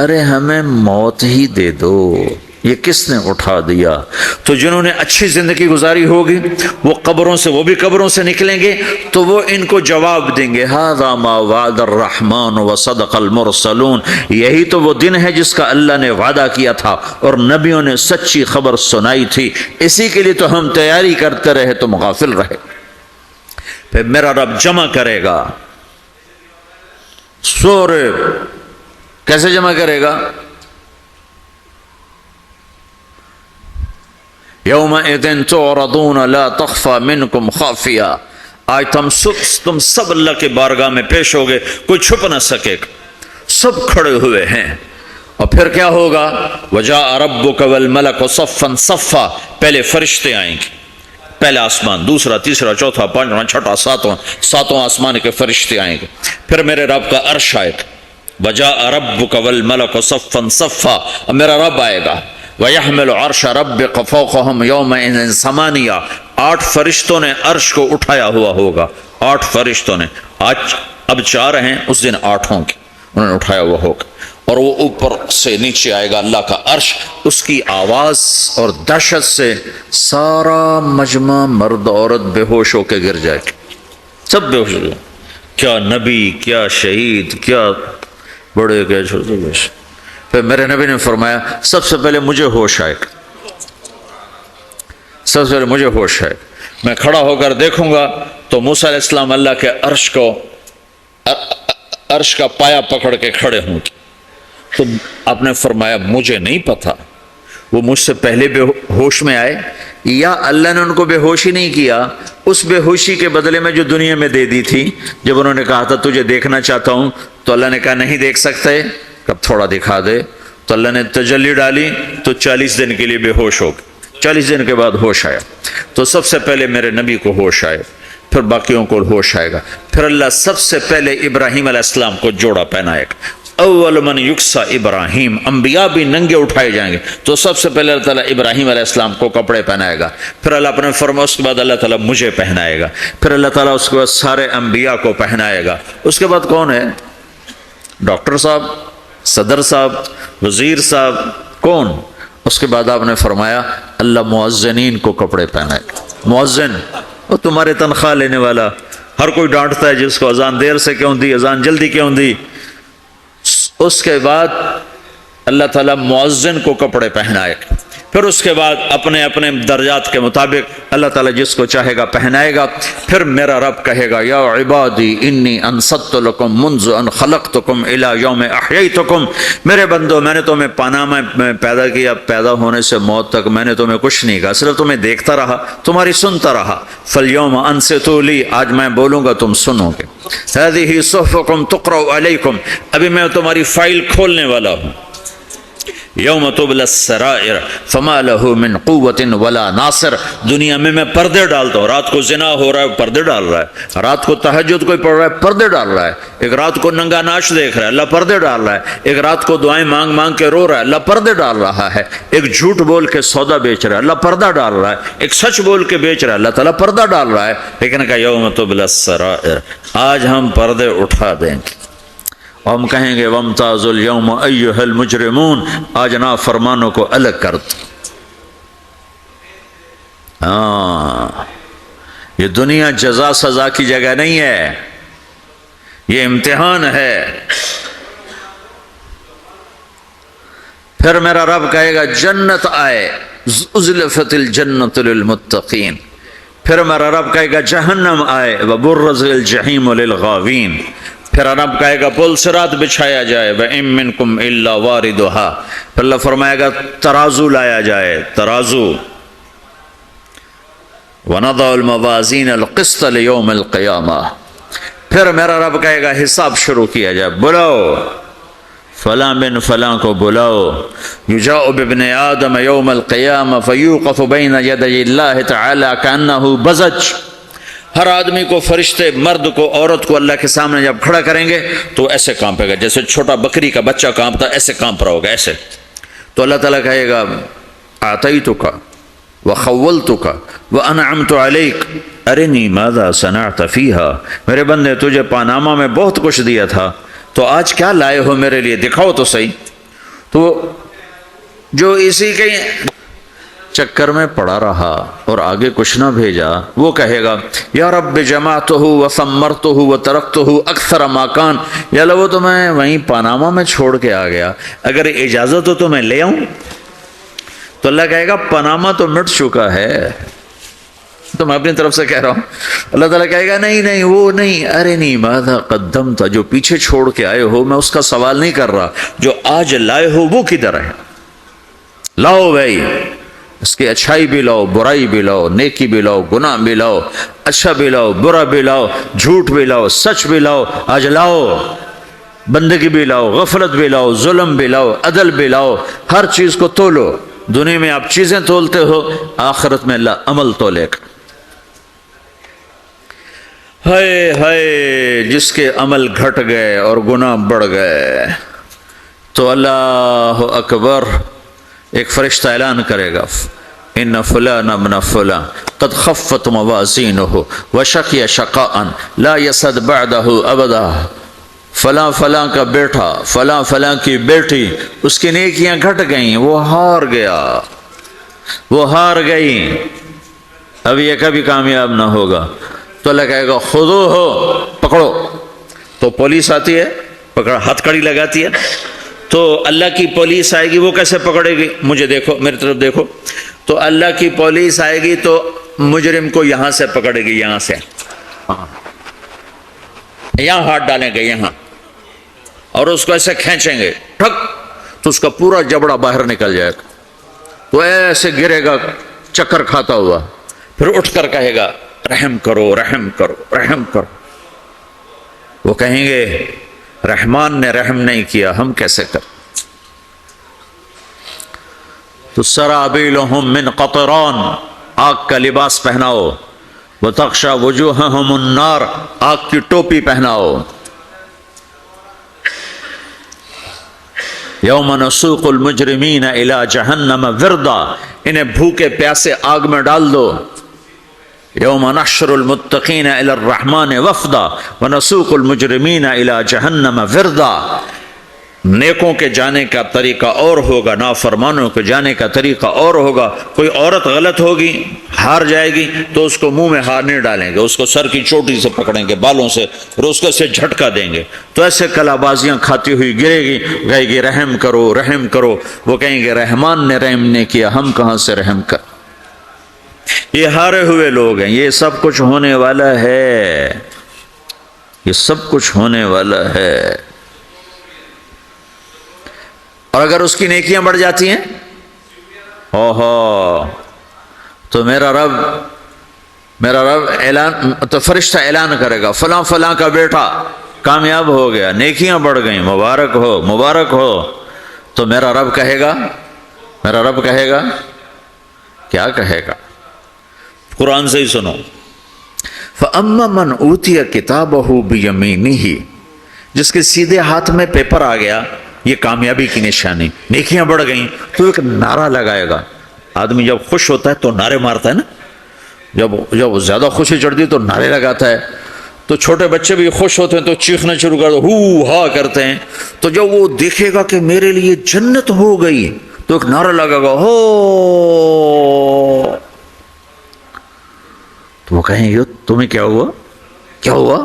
A: ارے ہمیں موت ہی دے دو، یہ کس نے اٹھا دیا۔ تو جنہوں نے اچھی زندگی گزاری ہوگی وہ قبروں سے، وہ بھی قبروں سے نکلیں گے تو وہ ان کو جواب دیں گے ھذا ما وعد الرحمن وصدق المرسلون، یہی تو وہ دن ہے جس کا اللہ نے وعدہ کیا تھا اور نبیوں نے سچی خبر سنائی تھی، اسی کے لیے تو ہم تیاری کرتے رہے، تم غافل رہے۔ پھر میرا رب جمع کرے گا سورے، کیسے جمع کرے گا؟ یومئذ تعرضون لا تخفى منکم خافیہ، آج تم سب اللہ کے بارگاہ میں پیش ہوگے، کوئی چھپ نہ سکے گا، سب کھڑے ہوئے ہیں۔ اور پھر کیا ہوگا؟ وجاء ربک والملک صفا صفا، پہلے فرشتے آئیں گے، پہلا آسمان، دوسرا، تیسرا، چوتھا، پانچواں، چھٹا، ساتواں آسمان کے فرشتے آئیں گے، پھر میرے رب کا عرش آئے گا، وجاء ربک والملک صفا صفا، اور میرا رب آئے گا، وَيَحْمِلُ عَرْشَ رَبِّكَ فَوْقَهُمْ يَوْمَئِذٍ ثَمَانِيَةٌ، 8 فرشتوں نے عرش کو اٹھایا ہوا ہوگا، 8 فرشتوں نے، آج اب 4 ہیں، اس دن 8 ہوں گے، انہوں نے اٹھایا ہوا ہوگا، اور وہ اوپر سے نیچے آئے گا اللہ کا عرش، اس کی آواز اور دہشت سے سارا مجمع مرد عورت بے ہوش ہو کے گر جائے گا، سب بے ہوش ہو جائے، کیا نبی، کیا شہید، کیا بڑے، کیا چھوٹے۔ پھر میرے نبی نے فرمایا سب سے پہلے مجھے ہوش آئے گا، سب سے پہلے مجھے ہوش آئے گا، میں کھڑا ہو کر دیکھوں گا تو موسیٰ علیہ السلام اللہ کے عرش کا پایا پکڑ کے کھڑے ہوں گے، تو آپ نے فرمایا مجھے نہیں پتا وہ مجھ سے پہلے بے ہوش میں آئے یا اللہ نے ان کو بے ہوشی نہیں کیا، اس بے ہوشی کے بدلے میں جو دنیا میں دے دی تھی، جب انہوں نے کہا تھا تجھے دیکھنا چاہتا ہوں تو اللہ نے کہا نہیں دیکھ سکتے، کب تھوڑا دکھا دے، تو اللہ نے تجلی ڈالی تو 40 دن کے لیے بے ہوش ہو گئے، 40 دن کے بعد ہوش آیا، تو سب سے پہلے میرے نبی کو ہوش آئے، پھر باقیوں کو ہوش آئے گا، پھر اللہ سب سے پہلے ابراہیم علیہ السلام کو جوڑا پہنائے گا، اول من یکسا ابراہیم، انبیاء بھی ننگے اٹھائے جائیں گے، تو سب سے پہلے اللہ تعالیٰ ابراہیم علیہ السلام کو کپڑے پہنائے گا، پھر اللہ اپنے فرما، اس کے بعد اللہ تعالیٰ مجھے پہنائے گا، پھر اللہ تعالیٰ اس کے بعد سارے انبیاء کو پہنائے گا، اس کے بعد کون ہے؟ ڈاکٹر صاحب، صدر صاحب، وزیر صاحب، کون؟ اس کے بعد آپ نے فرمایا اللہ مؤذنین کو کپڑے پہنائے گا، مؤذن وہ تمہارے تنخواہ لینے والا، ہر کوئی ڈانٹتا ہے جس کو اذان دیر سے کیوں دی، اذان جلدی کیوں دی، اس کے بعد اللہ تعالیٰ مؤذن کو کپڑے پہنائے گا، پھر اس کے بعد اپنے اپنے درجات کے مطابق اللہ تعالیٰ جس کو چاہے گا پہنائے گا. پھر میرا رب کہے گا یا عبادی انی انصت لکم منذ ان خلقتکم الی یوم احییتکم، میرے بندو میں نے تمہیں پاناما میں پیدا کیا، پیدا ہونے سے موت تک میں نے تمہیں کچھ نہیں کہا، صرف تمہیں دیکھتا رہا، تمہاری سنتا رہا. فالیوم انصتوا لی، آج میں بولوں گا تم سنو گے. ہذہ صحفکم تقرأ علیکم، ابھی میں تمہاری فائل کھولنے والا ہوں. یوم تبلی السرائر فما لہ من قوت ولا ناصر، دنیا میں پردے ڈالتا ہوں. رات کو زنا ہو رہا ہے پردے ڈال رہا ہے، رات کو تہجد کوئی پڑھ رہا ہے پردے ڈال رہا ہے، ایک رات کو ننگا ناچ دیکھ رہا ہے اللہ پردے ڈال رہا ہے، ایک رات کو دعائیں مانگ مانگ کے رو رہا ہے اللہ پردے ڈال رہا ہے، ایک جھوٹ بول کے سودا بیچ رہا ہے اللہ پردہ ڈال رہا ہے، ایک سچ بول کے بیچ رہا ہے اللہ تعالیٰ پردہ ڈال رہا ہے. لیکن کہا یوم تبلی السرائر، آج ہم پردے اٹھا دیں گے. اور ہم کہیں گے وامتازوا اليوم ایھا المجرمون، آج نافرمانوں کو الگ کر دو. یہ دنیا جزا سزا کی جگہ نہیں ہے، یہ امتحان ہے. پھر میرا رب کہے گا جنت آئے، ازلفت الجنت للمتقین. پھر میرا رب کہے گا جہنم آئے، وبرزت الجحیم للغاوین. پھر رب کہے گا پل صراط بچھایا جائے، وَإِن مِّنكُمْ إِلَّا وَارِدُهَا. پھر اللہ فرمائے گا ترازو لایا جائے، ترازو. وَنَضَعُ الْمَوَازِينَ الْقِسْطَ لِيَوْمِ الْقِيَامَةِ. پھر میرا رب کہے گا حساب شروع کیا جائے، بلاؤ فلاں بن فلاں کو بلاؤ. یجاء بابن آدم یوم القیامہ فیوقف بین یدی اللہ تعالی کأنہ بزج. ہر آدمی کو، فرشتے مرد کو عورت کو اللہ کے سامنے جب کھڑا کریں گے تو ایسے کانپے گا جیسے چھوٹا بکری کا بچہ کانپتا، ایسے کانپ رہا ہوگا ایسے. تو اللہ تعالیٰ کہے گا اعطیتک وخولتک وانعمت علیک ارنی ماذا صنعت فیہا. میرے بندے تجھے پاناما میں بہت کچھ دیا تھا، تو آج کیا لائے ہو میرے لیے، دکھاؤ تو صحیح. تو جو اسی کے چکر میں پڑا رہا اور آگے کچھ نہ بھیجا، وہ کہے گا یا رب جمعتہ وثمرتہ وترکتہ اکثر ما کان. یا اللہ وہ تو میں وہیں پاناما میں چھوڑ کے آ گیا، اگر اجازت ہو تو میں لے آؤں. تو اللہ کہے گا پاناما تو مٹ چکا ہے، تو میں اپنی طرف سے کہہ رہا ہوں. اللہ تعالیٰ کہے گا نہیں نہیں وہ نہیں، ارنی ماذا قدمت، جو پیچھے چھوڑ کے آئے ہو میں اس کا سوال نہیں کر رہا، جو آج لائے ہو وہ کدھر ہے. لاؤ بھائی، اس کی اچھائی بھی لاؤ، برائی بھی لاؤ، نیکی بھی لاؤ، گناہ بھی لاؤ، اچھا بھی لاؤ، برا بھی لاؤ، جھوٹ بھی لاؤ، سچ بھی لاؤ. آج لاؤ، بندگی بھی لاؤ، غفلت بھی لاؤ، ظلم بھی لاؤ، عدل بھی لاؤ، ہر چیز کو تولو. دنیا میں آپ چیزیں تولتے ہو، آخرت میں اللہ عمل تولے گا. ہائے ہائے جس کے عمل گھٹ گئے اور گناہ بڑھ گئے، تو اللہ اکبر، ایک فرشتہ اعلان کرے گا ان فلان ابن فلان قد خفت موازینہ وشقی شقاء لا یسد بعدہ ابدا. فلاں فلاں کا بیٹا، فلاں فلاں کی بیٹی، اس کی نیکیاں گھٹ گئیں، وہ ہار گیا، وہ ہار گئی، اب یہ کبھی کامیاب نہ ہوگا. تو اللہ کہے گا خودو ہو، پکڑو. تو پولیس آتی ہے، پکڑ ہتھ کڑی لگاتی ہے. تو اللہ کی پولیس آئے گی، وہ کیسے پکڑے گی؟ مجھے دیکھو، میری طرف دیکھو. تو اللہ کی پولیس آئے گی تو مجرم کو یہاں سے پکڑے گی، یہاں سے، یہاں ہاتھ ڈالیں گے یہاں، اور اس کو ایسے کھینچیں گے ٹھک، تو اس کا پورا جبڑا باہر نکل جائے گا. تو ایسے گرے گا چکر کھاتا ہوا، پھر اٹھ کر کہے گا رحم کرو رحم کرو رحم کرو. وہ کہیں گے رحمان نے رحم نہیں کیا، ہم کیسے کر. تو سرابیلہم من قطران، آگ کا لباس پہناؤ. وتغشا وجوہہم النار، آگ کی ٹوپی پہناؤ. یوم نسوق المجرمین الی جہنم وردا، انہیں بھوکے پیاسے آگ میں ڈال دو. یوم نحشر المتقین الی الرحمن وفدا ونسوق المجرمین الی جہنم وردا. نیکوں کے جانے کا طریقہ اور ہوگا، نافرمانوں کے جانے کا طریقہ اور ہوگا۔ کوئی عورت غلط ہوگی، ہار جائے گی تو اس کو منہ میں ہار نہیں ڈالیں گے، اس کو سر کی چوٹی سے پکڑیں گے، بالوں سے، اور اس کو سے جھٹکا دیں گے، تو ایسے کلا بازیاں کھاتی ہوئی گرے گی، کہے گی رحم کرو رحم کرو، وہ کہیں گے رحمان نے رحم نہیں کیا، ہم کہاں سے رحم کر۔ یہ ہارے ہوئے لوگ ہیں، یہ سب کچھ ہونے والا ہے، یہ سب کچھ ہونے والا ہے۔ اور اگر اس کی نیکیاں بڑھ جاتی ہیں تو میرا رب اعلان، تو فرشتہ اعلان کرے گا فلاں فلاں کا بیٹا کامیاب ہو گیا، نیکیاں بڑھ گئیں، مبارک ہو مبارک ہو۔ تو میرا رب کہے گا کیا کہے گا؟ قرآن سے ہی سنو۔ فَأَمَّا مَنْ أُوتِيَ كِتَابَهُ بِيَمِينِهِ، جس کے سیدھے ہاتھ میں پیپر آ گیا، یہ کامیابی کی نشانی، نیکیاں بڑھ گئیں، تو ایک نعرہ لگائے گا۔ آدمی جب خوش ہوتا ہے تو نعرے مارتا ہے نا، جب زیادہ خوشی چڑھتی ہے تو نعرے لگاتا ہے۔ تو چھوٹے بچے بھی خوش ہوتے ہیں تو چیخنا شروع کر دو، ہو ہا کرتے ہیں۔ تو جب وہ دیکھے گا کہ میرے لیے جنت ہو گئی تو ایک نعرہ لگے گا، ہو، تو وہ کہیں گے تمہیں کیا ہوا کیا ہوا؟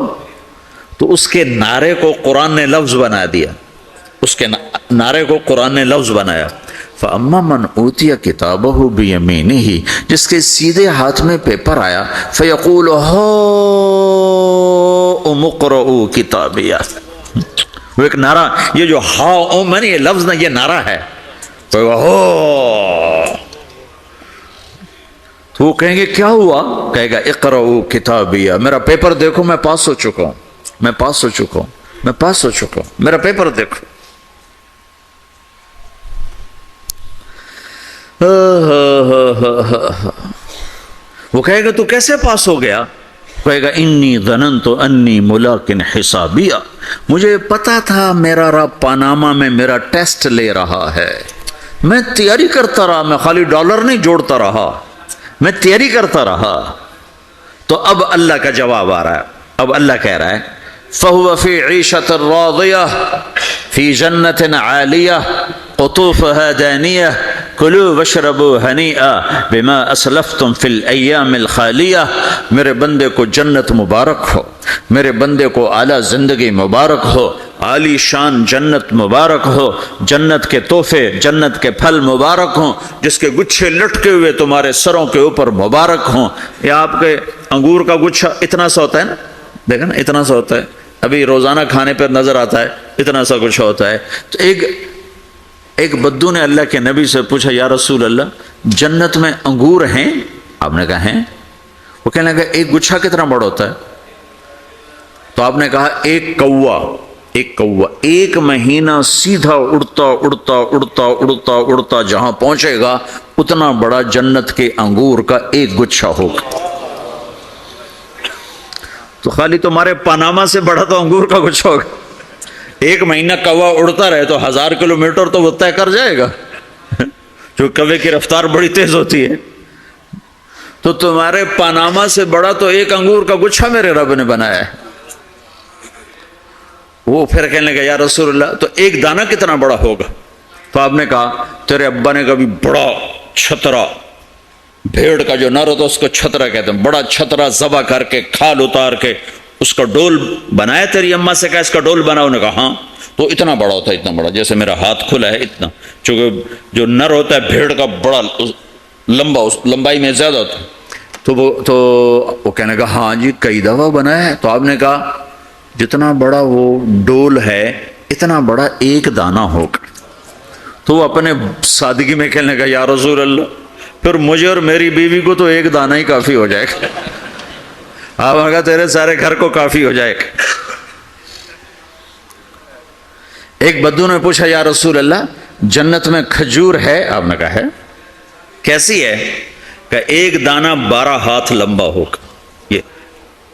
A: تو اس کے نعرے کو قرآن نے لفظ بنا دیا، اس کے نعرے کو قرآن نے لفظ بنایا۔ فَأَمَّا مَنْ أُوتِيَ كِتَابَهُ بِيَمِينِهِ، جس کے سیدھے ہاتھ میں پیپر آیا، فَيَقُولُ هَاؤْمُ اقْرَءُوا كِتَابِيَهْ، وہ ایک نعرہ، یہ جو ہا میں نے یہ لفظ نہ، یہ نعرہ ہے، تو وہ کہیں گے کیا ہوا؟ کہے گا اقرؤوا کتابیہ، میرا پیپر دیکھو، میں پاس ہو چکا ہوں، میں پاس ہو چکا ہوں، میں پاس ہو چکا ہوں، میرا پیپر دیکھو۔ وہ کہے گا تو کیسے پاس ہو گیا؟ کہے گا انی ظننت انی ملاق حسابیہ، مجھے پتا تھا میرا رب پاناما میں میرا ٹیسٹ لے رہا ہے، میں تیاری کرتا رہا، میں خالی ڈالر نہیں جوڑتا رہا، میں تیاری کرتا رہا۔ تو اب اللہ کا جواب آ رہا ہے، اب اللہ کہہ رہا ہے فَهُوَ فِي عِيشَةٍ رَاضِيَةٍ فِي جَنَّةٍ عَالِيَةٍ قُطُوفُهَا دَانِيَةٌ كُلُوا وَاشْرَبُوا هَنِيئًا بِمَا أَسْلَفْتُمْ فِي الْأَيَّامِ الْخَالِيَةِ، میرے بندے کو جنت مبارک ہو، میرے بندے کو اعلیٰ زندگی مبارک ہو، عالی شان جنت مبارک ہو، جنت کے تحفے، جنت کے پھل مبارک ہوں، جس کے گچھے لٹکے ہوئے تمہارے سروں کے اوپر مبارک ہوں۔ یہ آپ کے انگور کا گچھا اتنا سا ہوتا ہے نا، دیکھا نا اتنا سا ہوتا ہے، ابھی روزانہ کھانے پر نظر آتا ہے، اتنا سا گچھا ہوتا ہے۔ تو ایک بدو نے اللہ کے نبی سے پوچھا یا رسول اللہ جنت میں انگور ہیں؟ آپ نے کہا ہیں۔ وہ کہنے لگا ایک گچھا کتنا بڑا ہوتا ہے؟ تو آپ نے کہا ایک کوا ایک مہینہ سیدھا اڑتا اڑتا اڑتا اڑتا اڑتا جہاں پہنچے گا اتنا بڑا جنت کے انگور کا ایک گچھا ہوگا۔ تو خالی تمہارے پاناما سے بڑا تو انگور کا گچھا ہوگا۔ ایک مہینہ کوا اڑتا رہے تو 1000 کلومیٹر تو وہ طے کر جائے گا، جو کوے کی رفتار بڑی تیز ہوتی ہے۔ تو تمہارے پاناما سے بڑا تو ایک انگور کا گچھا میرے رب نے بنایا ہے۔ وہ پھر کہنے لگا یا رسول اللہ تو ایک دانہ کتنا بڑا ہوگا؟ تو آپ نے کہا تیرے ابا نے کبھی بڑا چھترا، بھیڑ کا جو نر ہوتا اس کو چھترا کہتے ہیں، بڑا چھترا ذبح کر کے کھال اتار کے اس کا ڈول بنایا؟ تیری اماں سے کہا اس کا ڈول بناؤ؟ نے کہا ہاں۔ تو اتنا بڑا ہوتا ہے، اتنا بڑا جیسے میرا ہاتھ کھلا ہے اتنا، چونکہ جو نر ہوتا ہے بھیڑ کا بڑا لمبا، اس لمبائی میں زیادہ ہوتا ہے۔ تو وہ کہنے کا ہاں جی کئی دفعہ بنایا ہے۔ تو آپ نے کہا جتنا بڑا وہ ڈول ہے اتنا بڑا ایک دانہ ہوگا۔ تو وہ اپنے سادگی میں کہنے کا یا رسول اللہ پھر مجھے اور میری بیوی کو تو ایک دانہ ہی کافی ہو جائے گا۔ آپ نے کہا تیرے سارے گھر کو کافی ہو جائے گا۔ ایک بدو نے پوچھا یا رسول اللہ جنت میں کھجور ہے؟ آپ نے کہا ہے۔ کیسی ہے؟ کہ ایک دانہ 12 ہاتھ لمبا ہوگا،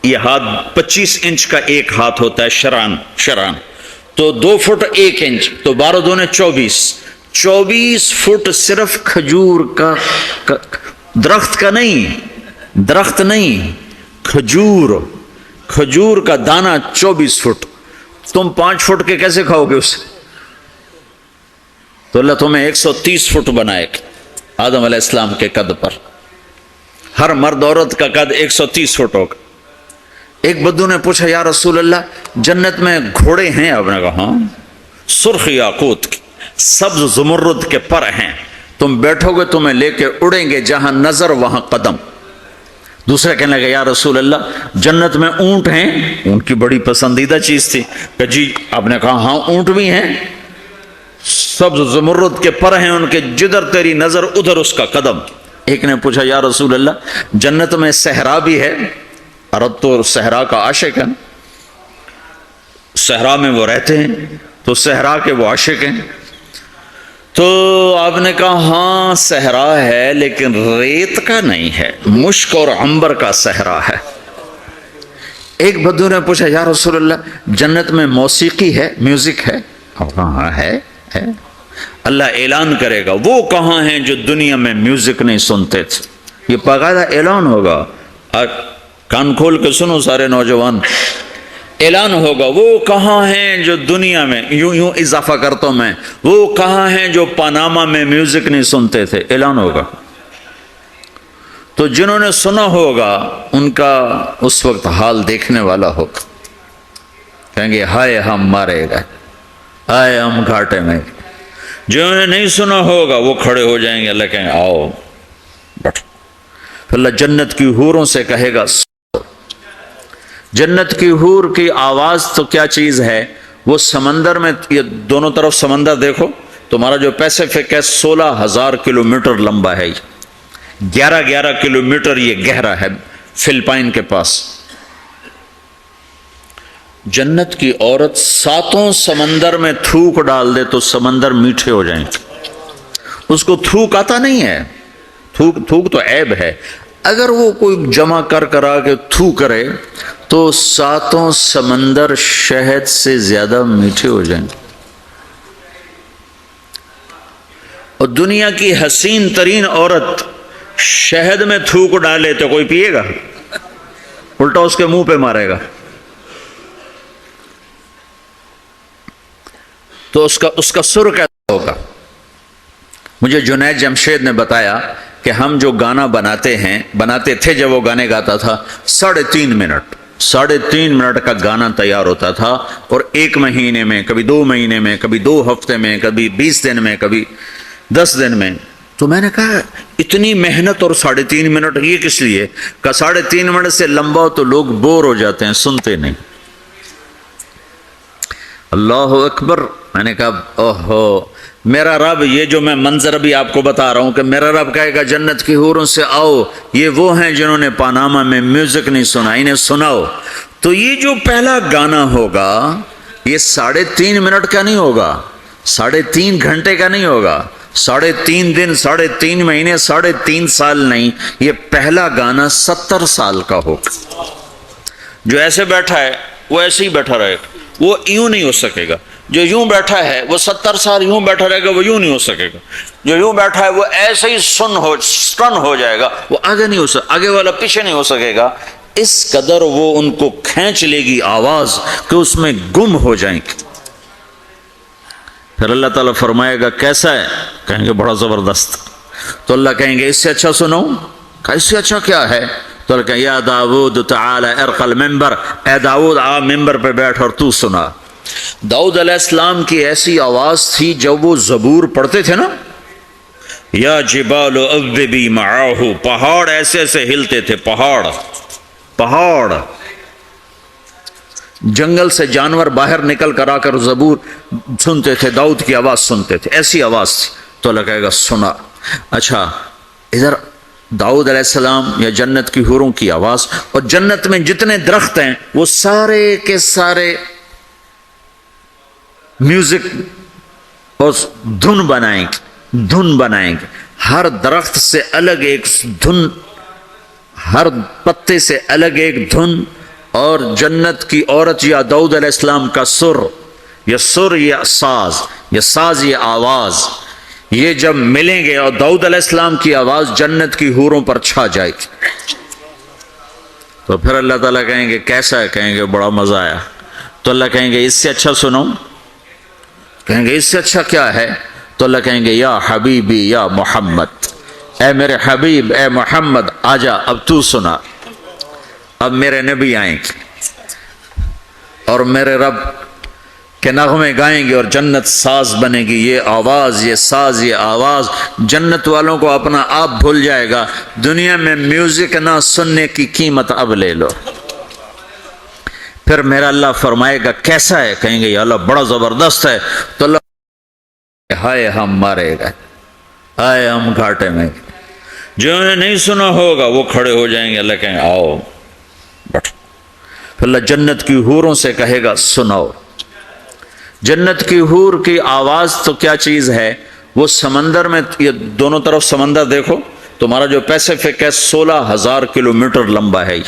A: یہ ہاتھ 25 انچ کا ایک ہاتھ ہوتا ہے، شران تو 2 فٹ 1 انچ، تو 12 دونے 24 فٹ صرف کھجور کا، درخت کا نہیں، درخت نہیں، کھجور کا دانہ 24 فٹ۔ تم 5 فٹ کے کیسے کھاؤ گے اسے؟ تو اللہ تمہیں 130 فٹ بنائے گا آدم علیہ السلام کے قد پر، ہر مرد عورت کا قد 130 فٹ ہوگا۔ ایک بدو نے پوچھا یا رسول اللہ جنت میں گھوڑے ہیں؟ آپ نے کہا ہاں، سرخ یاقوت کے سبز زمرد کے پر ہیں، تم بیٹھو گے تمہیں لے کے اڑیں گے، جہاں نظر وہاں قدم۔ دوسرے کہنے لگے یا رسول اللہ جنت میں اونٹ ہیں؟ اونٹ کی بڑی پسندیدہ چیز تھی کہ جی، آپ نے کہا ہاں اونٹ بھی ہیں، سبز زمرد کے پر ہیں ان کے، جدھر تیری نظر ادھر اس کا قدم۔ ایک نے پوچھا یا رسول اللہ جنت میں صحرا بھی ہے؟ عرب تو صحرا کا عاشق ہے، صحرا میں وہ رہتے ہیں تو صحرا کے وہ عاشق ہیں۔ تو آپ نے کہا ہاں صحرا ہے لیکن ریت کا نہیں ہے، مشک اور عنبر کا صحرا ہے۔ ایک بدو نے پوچھا یا رسول اللہ جنت میں موسیقی ہے، میوزک ہے؟ ہاں ہے۔ اللہ اعلان کرے گا وہ کہاں ہیں جو دنیا میں میوزک نہیں سنتے تھے، یہ باقاعدہ اعلان ہوگا، کان کھول کے سنو سارے نوجوان، اعلان ہوگا وہ کہاں ہیں جو دنیا میں، یوں اضافہ کرتا ہوں میں، وہ کہاں ہیں جو پاناما میں میوزک نہیں سنتے تھے، اعلان ہوگا۔ تو جنہوں نے سنا ہوگا ان کا اس وقت حال دیکھنے والا ہوگا، کہیں گے ہائے ہم مارے گئے، ہائے ہم گھاٹے میں۔ جنہوں نے نہیں سنا ہوگا وہ کھڑے ہو جائیں گے، اللہ کہیں گے آؤ بیٹھو۔ پھر اللہ جنت کی حوروں سے کہے گا، جنت کی حور کی آواز تو کیا چیز ہے، وہ سمندر میں، یہ دونوں طرف سمندر دیکھو، تمہارا جو پیسیفک ہے 16,000 کلومیٹر لمبا ہے، 11 کلومیٹر یہ گہرا ہے فلپائن کے پاس۔ جنت کی عورت 7 سمندر میں تھوک ڈال دے تو سمندر میٹھے ہو جائیں، اس کو تھوک آتا نہیں ہے، تھوک تو عیب ہے، اگر وہ کوئی جمع کرا کے تھو کرے تو 7 سمندر شہد سے زیادہ میٹھے ہو جائیں گے۔ اور دنیا کی حسین ترین عورت شہد میں تھوک ڈالے تو کوئی پیے گا؟ الٹا اس کے منہ پہ مارے گا۔ تو اس کا سر کیسا ہوگا؟ مجھے جنید جمشید نے بتایا کہ ہم جو گانا بناتے تھے جب وہ گانے گاتا تھا، 3.5 منٹ کا گانا تیار ہوتا تھا، اور 1 مہینے میں، کبھی 2 مہینے میں، کبھی 2 ہفتے میں، کبھی 20 دن میں، کبھی 10 دن میں۔ تو میں نے کہا اتنی محنت اور 3.5 منٹ یہ کس لیے؟ کہ 3.5 منٹ سے لمبا ہو تو لوگ بور ہو جاتے ہیں، سنتے نہیں۔ اللہ اکبر۔ میں نے کہا اوہو، میرا رب، یہ جو میں منظر بھی آپ کو بتا رہا ہوں کہ میرا رب کہے گا جنت کی حوروں سے آؤ، یہ وہ ہیں جنہوں نے پاناما میں میوزک نہیں سنا، انہیں سناؤ۔ تو یہ جو پہلا گانا ہوگا یہ 3.5 منٹ کا نہیں ہوگا، 3.5 گھنٹے کا نہیں ہوگا، 3.5 دن، 3.5 مہینے، 3.5 سال نہیں، یہ پہلا گانا 70 سال کا ہوگا۔ جو ایسے بیٹھا ہے وہ ایسے ہی بیٹھا رہے گا، وہ یوں نہیں ہو سکے گا۔ جو یوں بیٹھا ہے وہ 70 سال یوں بیٹھا رہے گا، وہ یوں نہیں ہو سکے گا۔ جو یوں بیٹھا ہے وہ ایسے ہی سٹن ہو جائے گا، وہ آگے نہیں ہو سکے، آگے والا پیچھے نہیں ہو سکے گا۔ اس قدر وہ ان کو کھینچ لے گی آواز کہ اس میں گم ہو جائیں گے۔ پھر اللہ تعالیٰ فرمائے گا کیسا ہے؟ کہیں گے بڑا زبردست۔ تو اللہ کہیں گے اس سے اچھا سنو۔ اس سے اچھا کیا ہے؟ تو اللہ کہیں یا داود تعالی ارقى المنبر، اے داود آ ممبر پہ بیٹھ اور تو سنا۔ داؤد علیہ السلام کی ایسی آواز تھی جب وہ زبور پڑھتے تھے نا، یا جبال اوبی معاہ، پہاڑ ایسے ایسے ہلتے تھے، پہاڑ، جنگل سے جانور باہر نکل کر آ کر زبور سنتے تھے، داؤد کی آواز سنتے تھے، ایسی آواز تھی۔ تو اللہ کہے گا سنا۔ اچھا ادھر داؤد علیہ السلام یا جنت کی حوروں کی آواز، اور جنت میں جتنے درخت ہیں وہ سارے کے سارے میوزک اور دھن بنائیں گے، ہر درخت سے الگ ایک دھن، ہر پتے سے الگ ایک دھن، اور جنت کی عورت یا داؤد علیہ السلام کا سر یا ساز یہ آواز، یہ جب ملیں گے اور داؤد علیہ السلام کی آواز جنت کی حوروں پر چھا جائے گی، تو پھر اللہ تعالیٰ کہیں گے کیسا ہے؟ کہیں گے بڑا مزہ آیا۔ تو اللہ کہیں گے اس سے اچھا سنو۔ کہیں گے اس سے اچھا کیا ہے؟ تو اللہ کہیں گے یا حبیبی یا محمد، اے میرے حبیب اے محمد آجا اب تو سنا۔ اب میرے نبی آئیں گے اور میرے رب کے نغمے گائیں گے اور جنت ساز بنے گی، یہ آواز یہ ساز یہ آواز جنت والوں کو اپنا آپ بھول جائے گا۔ دنیا میں میوزک نہ سننے کی قیمت اب لے لو۔ پھر میرا اللہ فرمائے گا کیسا ہے؟ کہیں گے یا اللہ بڑا زبردست ہے۔ تو اللہ ہائے ہم مارے گئے، ہائے ہم گھاٹے میں۔ جو انہیں نہیں سنا ہوگا وہ کھڑے ہو جائیں گے، اللہ کہیں گے آؤ بیٹھو۔ پھر اللہ جنت کی حوروں سے کہے گا سناؤ۔ جنت کی حور کی آواز تو کیا چیز ہے، وہ سمندر میں، یہ دونوں طرف سمندر دیکھو، تمہارا جو پیسیفک ہے 16,000 کلومیٹر لمبا ہے،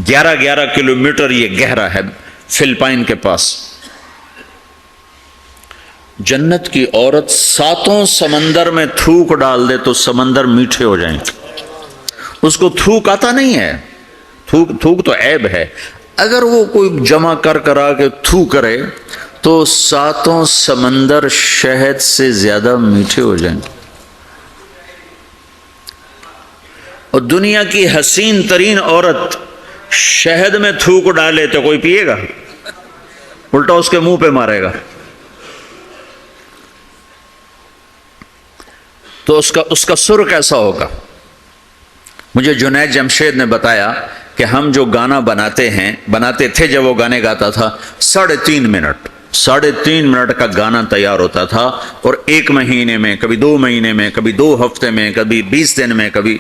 A: 11 کلومیٹر یہ گہرا ہے فلپائن کے پاس۔ جنت کی عورت 7 سمندر میں تھوک ڈال دے تو سمندر میٹھے ہو جائیں گے۔ اس کو تھوک آتا نہیں ہے، تھوک تو عیب ہے، اگر وہ کوئی جمع کرا کے تھو کرے تو 7 سمندر شہد سے زیادہ میٹھے ہو جائیں گے۔ اور دنیا کی حسین ترین عورت شہد میں تھوک ڈالے تو کوئی پیے گا؟ الٹا اس کے منہ پہ مارے گا۔ تو اس کا سر کیسا ہوگا؟ مجھے جنید جمشید نے بتایا کہ ہم جو گانا بناتے تھے جب وہ گانے گاتا تھا، 3.5 منٹ کا گانا تیار ہوتا تھا، اور 1 مہینے میں، کبھی 2 مہینے میں، کبھی 2 ہفتے میں، کبھی 20 دن میں، کبھی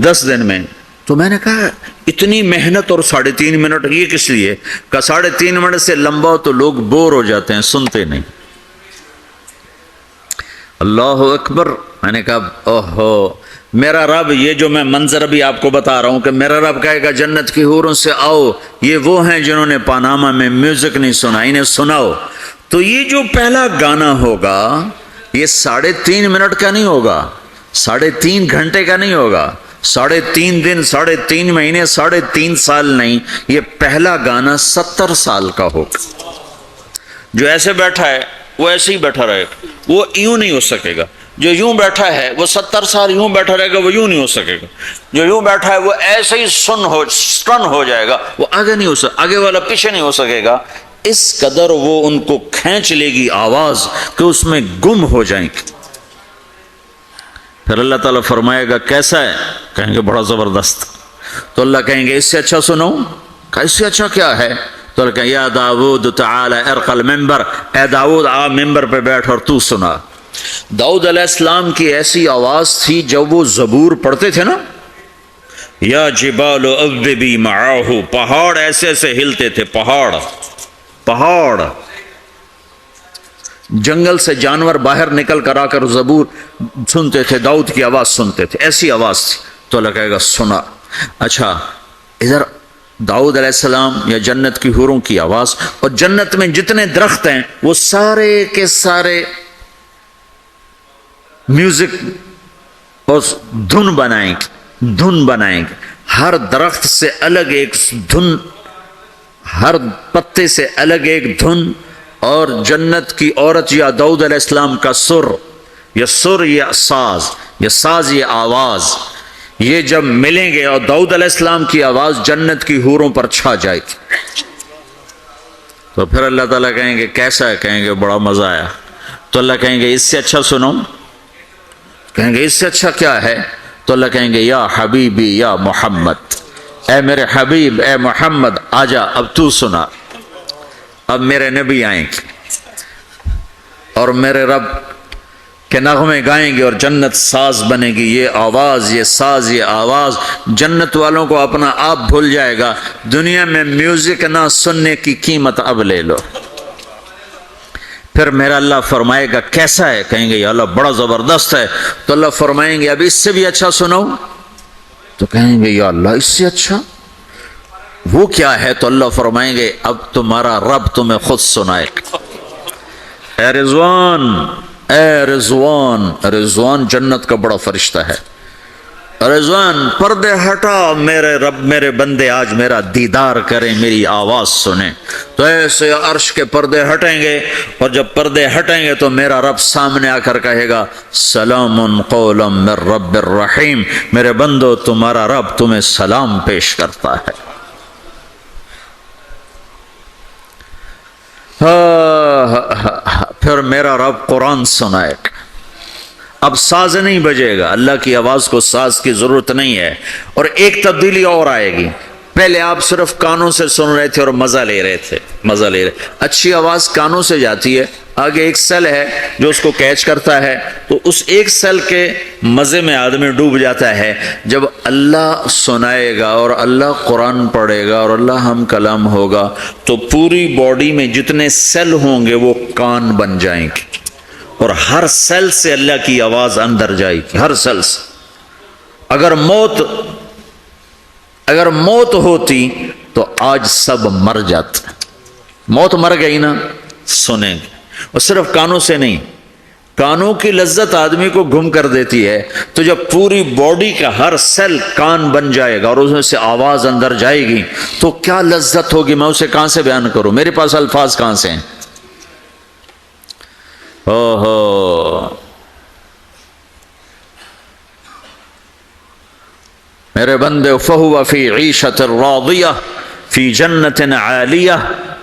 A: 10 دن میں۔ تو میں نے کہا اتنی محنت اور 3.5 منٹ یہ کس لیے؟ کہ 3.5 منٹ سے لمبا ہو تو لوگ بور ہو جاتے ہیں، سنتے نہیں۔ اللہ اکبر۔ میں نے کہا اوہو، میرا رب، یہ جو میں منظر ابھی آپ کو بتا رہا ہوں کہ میرا رب کہے گا جنت کی حوروں سے آؤ، یہ وہ ہیں جنہوں نے پاناما میں میوزک نہیں سنا، انہیں سناؤ۔ تو یہ جو پہلا گانا ہوگا یہ 3.5 منٹ کا نہیں ہوگا، 3.5 گھنٹے کا نہیں ہوگا، 3.5 دن، 3.5 مہینے، 3.5 سال نہیں، یہ پہلا گانا 70 سال کا ہوگا۔ جو ایسے بیٹھا ہے وہ ایسے ہی بیٹھا رہے گا، وہ یوں نہیں ہو سکے گا۔ جو یوں بیٹھا ہے وہ 70 سال یوں بیٹھا رہے گا، وہ یوں نہیں ہو سکے گا۔ جو یوں بیٹھا ہے وہ ایسے ہی سٹن ہو جائے گا، وہ آگے نہیں ہو سکے، آگے والا پیچھے نہیں ہو سکے گا۔ اس قدر وہ ان کو کھینچ لے گی آواز کہ اس میں گم ہو جائیں گے۔ پھر اللہ تعالیٰ فرمائے گا کیسا ہے؟ کہیں گے بڑا زبردست۔ تو اللہ کہیں گے اس سے اچھا سنو۔ اس سے اچھا کیا ہے؟ تو اللہ کہیں یا داود تعالی ارقى المنبر، اے داود آ ممبر پہ بیٹھ اور تو سنا۔ داؤد علیہ السلام کی ایسی آواز تھی جب وہ زبور پڑھتے تھے نا، یا جبال اوبی معاہ، پہاڑ ایسے ایسے ہلتے تھے، پہاڑ جنگل سے جانور باہر نکل کر آ کر زبور سنتے تھے، داؤد کی آواز سنتے تھے، ایسی آواز تھی۔ تو اللہ کہے گا سنا۔ اچھا ادھر داؤد علیہ السلام یا جنت کی حوروں کی آواز، اور جنت میں جتنے درخت ہیں وہ سارے کے سارے میوزک اور دھن بنائیں گے، ہر درخت سے الگ ایک دھن، ہر پتے سے الگ ایک دھن، اور جنت کی عورت یا داؤد علیہ السلام کا سر یا ساز یہ آواز، یہ جب ملیں گے اور داؤد علیہ السلام کی آواز جنت کی حوروں پر چھا جائے گی، تو پھر اللہ تعالیٰ کہیں گے کیسا ہے؟ کہیں گے بڑا مزہ آیا۔ تو اللہ کہیں گے اس سے اچھا سنو۔ کہیں گے اس سے اچھا کیا ہے؟ تو اللہ کہیں گے یا حبیبی یا محمد، اے میرے حبیب اے محمد آجا اب تو سنا۔ اب میرے نبی آئیں گے اور میرے رب کے نغمے گائیں گے اور جنت ساز بنے گی، یہ آواز یہ ساز یہ آواز جنت والوں کو اپنا آپ بھول جائے گا۔ دنیا میں میوزک نہ سننے کی قیمت اب لے لو۔ پھر میرا اللہ فرمائے گا کیسا ہے؟ کہیں گے یا اللہ بڑا زبردست ہے۔ تو اللہ فرمائیں گے اب اس سے بھی اچھا سنو۔ تو کہیں گے یا اللہ اس سے اچھا وہ کیا ہے؟ تو اللہ فرمائیں گے اب تمہارا رب تمہیں خود سنائے۔ اے رضوان، اے رضوان، رضوان جنت کا بڑا فرشتہ ہے، رضوان پردے ہٹا، میرے رب میرے بندے آج میرا دیدار کریں، میری آواز سنیں۔ تو ایسے عرش کے پردے ہٹیں گے، اور جب پردے ہٹیں گے تو میرا رب سامنے آ کر کہے گا سلام قولا من رب الرحیم، میرے بندو تمہارا رب تمہیں سلام پیش کرتا ہے۔ پھر میرا رب قرآن سنائے گا، اب ساز نہیں بجے گا، اللہ کی آواز کو ساز کی ضرورت نہیں ہے۔ اور ایک تبدیلی اور آئے گی، پہلے آپ صرف کانوں سے سن رہے تھے اور مزہ لے رہے تھے، اچھی آواز کانوں سے جاتی ہے، آگے ایک سیل ہے جو اس کو کیچ کرتا ہے، تو اس ایک سیل کے مزے میں آدمی ڈوب جاتا ہے۔ جب اللہ سنائے گا اور اللہ قرآن پڑھے گا اور اللہ ہم کلام ہوگا تو پوری باڈی میں جتنے سیل ہوں گے وہ کان بن جائیں گے، اور ہر سیل سے اللہ کی آواز اندر جائے گی، ہر سیل سے۔ اگر موت ہوتی تو آج سب مر جاتے، موت مر گئی نا، سنیں گے، اور صرف کانوں سے نہیں، کانوں کی لذت آدمی کو گم کر دیتی ہے، تو جب پوری باڈی کا ہر سیل کان بن جائے گا اور اس میں سے آواز اندر جائے گی تو کیا لذت ہوگی، میں اسے کہاں سے بیان کروں، میرے پاس الفاظ کہاں سے ہیں۔ میرے بندے فہو فی عیشۃ راضیہ فی جنت عالیہ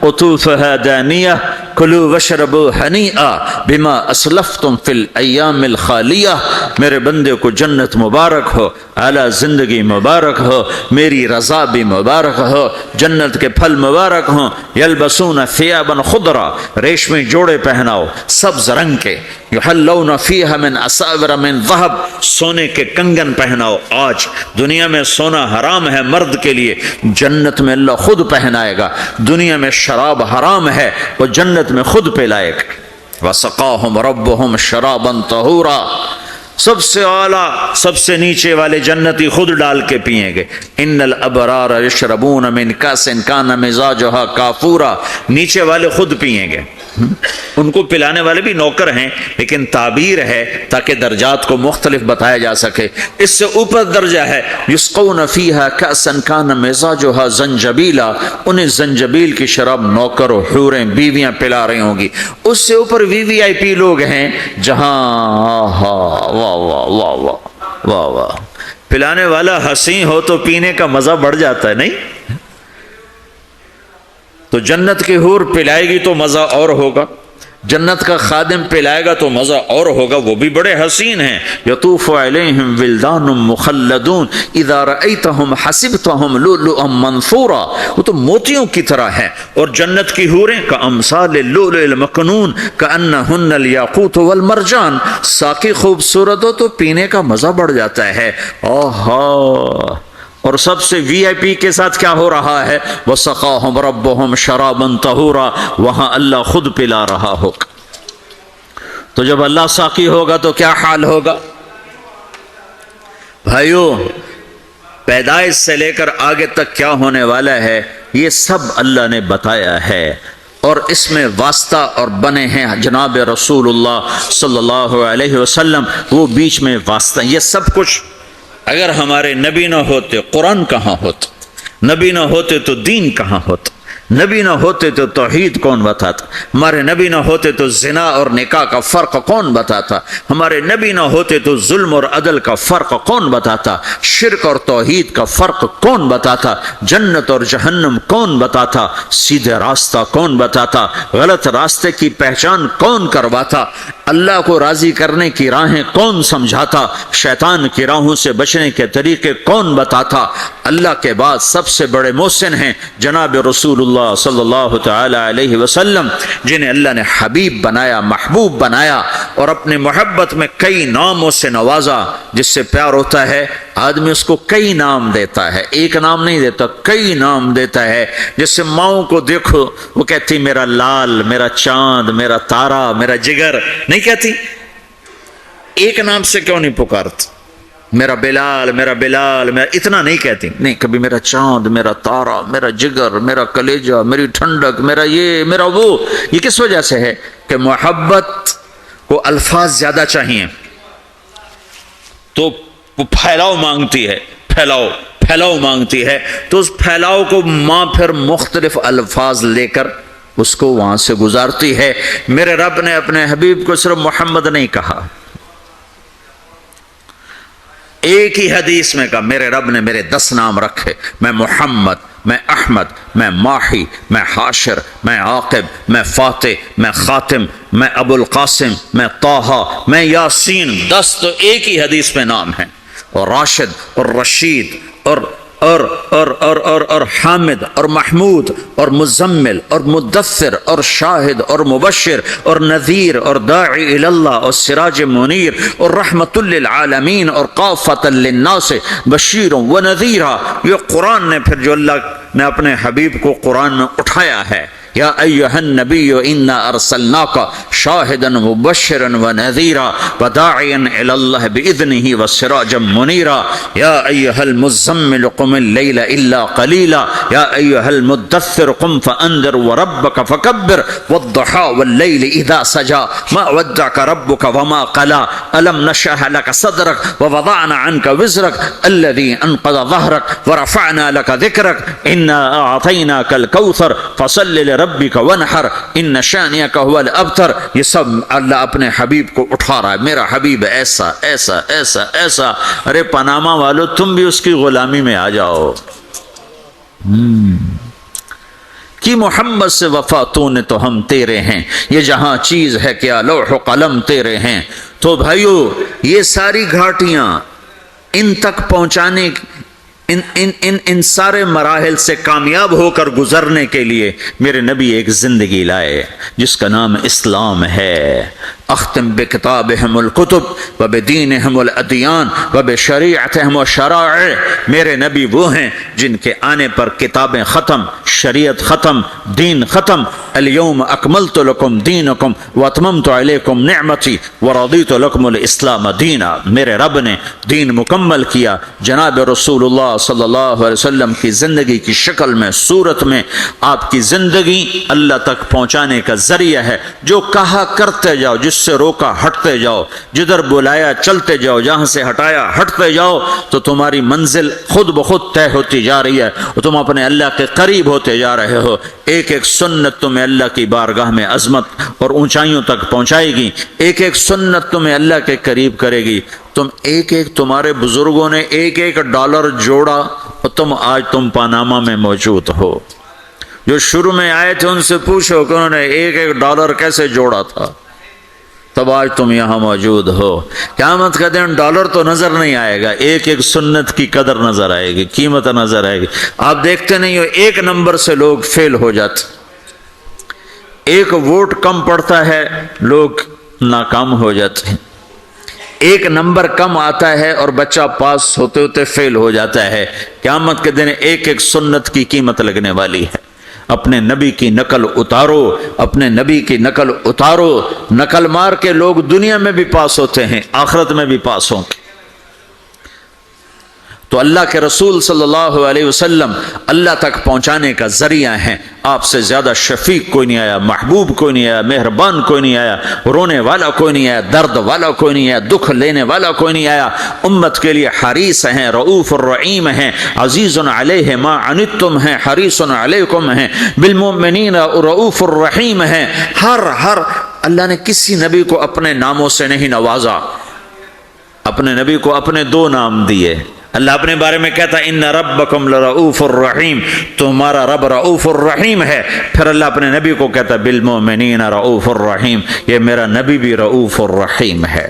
A: قطوفها دانیہ کلوا واشربوا ہنیئا بما اسلفتم فی الایام الخالیہ، میرے بندے کو جنت مبارک ہو، اعلیٰ زندگی مبارک ہو، میری رضا بھی مبارک ہو، جنت کے پھل مبارک ہوں۔ یلبسون ثیابا خضرا، ریشمی جوڑے پہناؤ سبز رنگ کے، یحلون فیہا من اساور من ذہب، سونے کے کنگن پہناؤ۔ آج دنیا میں سونا حرام ہے مرد کے لیے، جنت میں اللہ خود پہنائے گا۔ دنیا میں شراب حرام ہے، وہ جنت میں خود پلائے گا۔ وسقاہم ربہم شرابا طہورا، سب سے اعلیٰ سب سے نیچے والے جنتی خود ڈال کے پئیں گے۔ ان الابرار یشربون من کاس کان مزاجھا کافورا، نیچے والے خود پئیں گے، ان کو پلانے والے بھی نوکر ہیں، لیکن تعبیر ہے تاکہ درجات کو مختلف بتایا جا سکے۔ اس سے اوپر درجہ ہے یسقون فیہا کأسا کان مزاجھا زنجبیلا، انہیں زنجبیل کی شراب نوکر و حوریں بیویاں پلا رہی ہوں گی۔ اس سے اوپر VIP لوگ ہیں جہاں واہ واہ واہ واہ واہ واہ، پلانے والا حسین ہو تو پینے کا مزہ بڑھ جاتا ہے، نہیں؟ تو جنت کی حور پلائے گی تو مزہ اور ہوگا، جنت کا خادم پلائے گا تو مزہ اور ہوگا، وہ بھی بڑے حسین ہیں۔ یطوف علیہم ولدان مخلدون اذا رأیتہم حسبتہم لؤلؤا منثورا، وہ تو موتیوں کی طرح ہے۔ اور جنت کی حوریں کامثال اللؤلؤ المکنون کانہن الیاقوت والمرجان، ساقی خوبصورت ہو تو پینے کا مزہ بڑھ جاتا ہے۔ آہا، اور سب سے VIP کے ساتھ کیا ہو رہا ہے؟ وَسَقَاهُمْ رَبُّهُمْ شَرَابًا طَهُورًا، وہاں اللہ خود پلا رہا ہوگا۔ تو جب اللہ ساقی ہوگا تو کیا حال ہوگا؟ بھائیو، پیدائش سے لے کر آگے تک کیا ہونے والا ہے یہ سب اللہ نے بتایا ہے، اور اس میں واسطہ اور بنے ہیں جناب رسول اللہ صلی اللہ علیہ وسلم، وہ بیچ میں واسطہ۔ یہ سب کچھ اگر ہمارے نبی نہ ہوتے قرآن کہاں ہوتا، نبی نہ ہوتے تو دین کہاں ہوتا، نبی نہ ہوتے تو توحید کون بتاتا، ہمارے نبی نہ ہوتے تو زنا اور نکاح کا فرق کون بتاتا، ہمارے نبی نہ ہوتے تو ظلم اور عدل کا فرق کون بتاتا، شرک اور توحید کا فرق کون بتاتا، جنت اور جہنم کون بتاتا، سیدھے راستہ کون بتاتا، غلط راستے کی پہچان کون کرواتا، اللہ کو راضی کرنے کی راہیں کون سمجھاتا، شیطان کی راہوں سے بچنے کے طریقے کون بتاتا۔ اللہ کے بعد سب سے بڑے محسن ہیں جناب رسول اللہ صلی اللہ تعالی علیہ وسلم، جنہیں اللہ نے حبیب بنایا، محبوب بنایا، اور اپنے محبت میں کئی ناموں سے نوازا۔ جس سے پیار ہوتا ہے آدمی اس کو کئی نام دیتا ہے، ایک نام نہیں دیتا، کئی نام دیتا ہے۔ جیسے ماؤں کو دیکھو، وہ کہتی میرا لال، میرا چاند، میرا تارا، میرا جگر، نہیں کہتی؟ ایک نام سے کیوں نہیں پکارتی؟ میرا بلال، میرا بلال، میرا اتنا نہیں کہتی، نہیں، کبھی میرا چاند، میرا تارا، میرا جگر، میرا کلیجہ، میری ٹھنڈک، میرا یہ، میرا وہ۔ یہ کس وجہ سے ہے؟ کہ محبت کو الفاظ زیادہ چاہیے، تو وہ پھیلاؤ مانگتی ہے، پھیلاؤ مانگتی ہے، تو اس پھیلاؤ کو ماں پھر مختلف الفاظ لے کر اس کو وہاں سے گزارتی ہے۔ میرے رب نے اپنے حبیب کو صرف محمد نہیں کہا، ایک ہی حدیث میں کہا، میرے رب نے میرے 10 نام رکھے، میں محمد، میں احمد، میں ماحی، میں حاشر، میں عاقب، میں فاتح، میں خاتم، میں ابو القاسم، میں طٰہٰ، میں یاسین۔ 10 تو ایک ہی حدیث میں نام ہیں، اور راشد اور رشید اور حامد اور محمود اور مزمل اور مدثر اور شاہد اور مبشر اور نذیر اور داعی اللہ اور سراج منیر اور رحمت للعالمین اور قافۃ للناس بشیر و نذیرا۔ یہ قرآن نے پھر جو اللہ نے اپنے حبیب کو قرآن میں اٹھایا ہے، یا ایھا النبی انا ارسلناک شاہدا مبشرا ونذیرا وداعیا الی اللہ باذنہ وسراجا منیرا، یا ایھا المزمل قم اللیل الا قلیلا، یا ایھا المدثر قم فانذر وربک فکبر والضحی واللیل اذا سجی ما ودعک ربک وما قلی، الم نشرح لک صدرک ووضعنا عنک وزرک الذی انقض ظہرک ورفعنا لک ذکرک انا اعطیناک الکوثر فصل ربک ونحر ان شانئک هو الابتر۔ یہ سب اللہ اپنے حبیب کو اٹھا رہا ہے، میرا حبیب ایسا ایسا ایسا ایسا۔ ارے پاناما والو، تم بھی اس کی غلامی میں آ جاؤ۔ کہ محمد سے وفا تو نے تو ہم تیرے ہیں، یہ جہاں چیز ہے کیا لوح و قلم تیرے ہیں۔ تو بھائیو، یہ ساری گھاٹیاں ان تک پہنچانے ان سارے مراحل سے کامیاب ہو کر گزرنے کے لیے میرے نبی ایک زندگی لائے جس کا نام اسلام ہے۔ اختم بکتابہم الکتب وبدینہم الادیان وبشریعتہم الشرائع۔ میرے نبی وہ ہیں جن کے آنے پر کتابیں ختم، شریعت ختم، دین ختم۔ الیوم اکملت لکم دینکم واتممت علیکم نعمتی ورضیت لکم الاسلام دینا۔ میرے رب نے دین مکمل کیا۔ جناب رسول اللہ صلی اللہ علیہ وسلم کی زندگی کی شکل میں، صورت میں، آپ کی زندگی اللہ تک پہنچانے کا ذریعہ ہے۔ جو کہا کرتے جاؤ، جس سے روکا ہٹتے جاؤ، جدھر بلایا چلتے جاؤ، جہاں سے ہٹایا ہٹتے جاؤ، تو تمہاری منزل خود بخود طے ہوتی جا رہی ہے اور تم اپنے اللہ کے قریب ہوتے جا رہے ہو۔ ایک ایک سنت تمہیں اللہ کی بارگاہ میں عظمت اور اونچائیوں تک پہنچائے گی، ایک ایک سنت تمہیں اللہ کے قریب کرے گی۔ تمہارے بزرگوں نے ایک ایک ڈالر جوڑا اور تم پاناما میں موجود ہو۔ جو شروع میں آئے تھے ان سے پوچھو کہ انہوں نے ایک ایک ڈالر کیسے جوڑا تھا، تب آج تم یہاں موجود ہو۔ قیامت کا دن ڈالر تو نظر نہیں آئے گا، ایک ایک سنت کی قدر نظر آئے گی، قیمت نظر آئے گی۔ آپ دیکھتے نہیں ہو، ایک نمبر سے لوگ فیل ہو جاتے، ایک ووٹ کم پڑتا ہے لوگ ناکام ہو جاتے ہیں، ایک نمبر کم آتا ہے اور بچہ پاس ہوتے ہوتے فیل ہو جاتا ہے۔ قیامت کے دن ایک ایک سنت کی قیمت لگنے والی ہے۔ اپنے نبی کی نقل اتارو، اپنے نبی کی نقل اتارو۔ نقل مار کے لوگ دنیا میں بھی پاس ہوتے ہیں، آخرت میں بھی پاس ہوں گے۔ تو اللہ کے رسول صلی اللہ علیہ وسلم اللہ تک پہنچانے کا ذریعہ ہیں۔ آپ سے زیادہ شفیق کوئی نہیں آیا، محبوب کوئی نہیں آیا، مہربان کوئی نہیں آیا، رونے والا کوئی نہیں آیا، درد والا کوئی نہیں آیا، دکھ لینے والا کوئی نہیں آیا۔ امت کے لیے حریص ہیں، رؤوف الرحیم ہیں، عزیز علیہ ما عنتم ہیں، حریص علیکم ہیں، بالمؤمنین رؤوف الرحیم ہیں۔ ہر اللہ نے کسی نبی کو اپنے ناموں سے نہیں نوازا، اپنے نبی کو اپنے 2 نام دیے۔ اللہ اپنے بارے میں کہتا ہے ان ربکم لرؤوف الرحیم، تمہارا رب رؤوف الرحیم ہے۔ پھر اللہ اپنے نبی کو کہتا ہے بالمؤمنین رؤوف الرحیم، یہ میرا نبی بھی رؤوف الرحیم ہے۔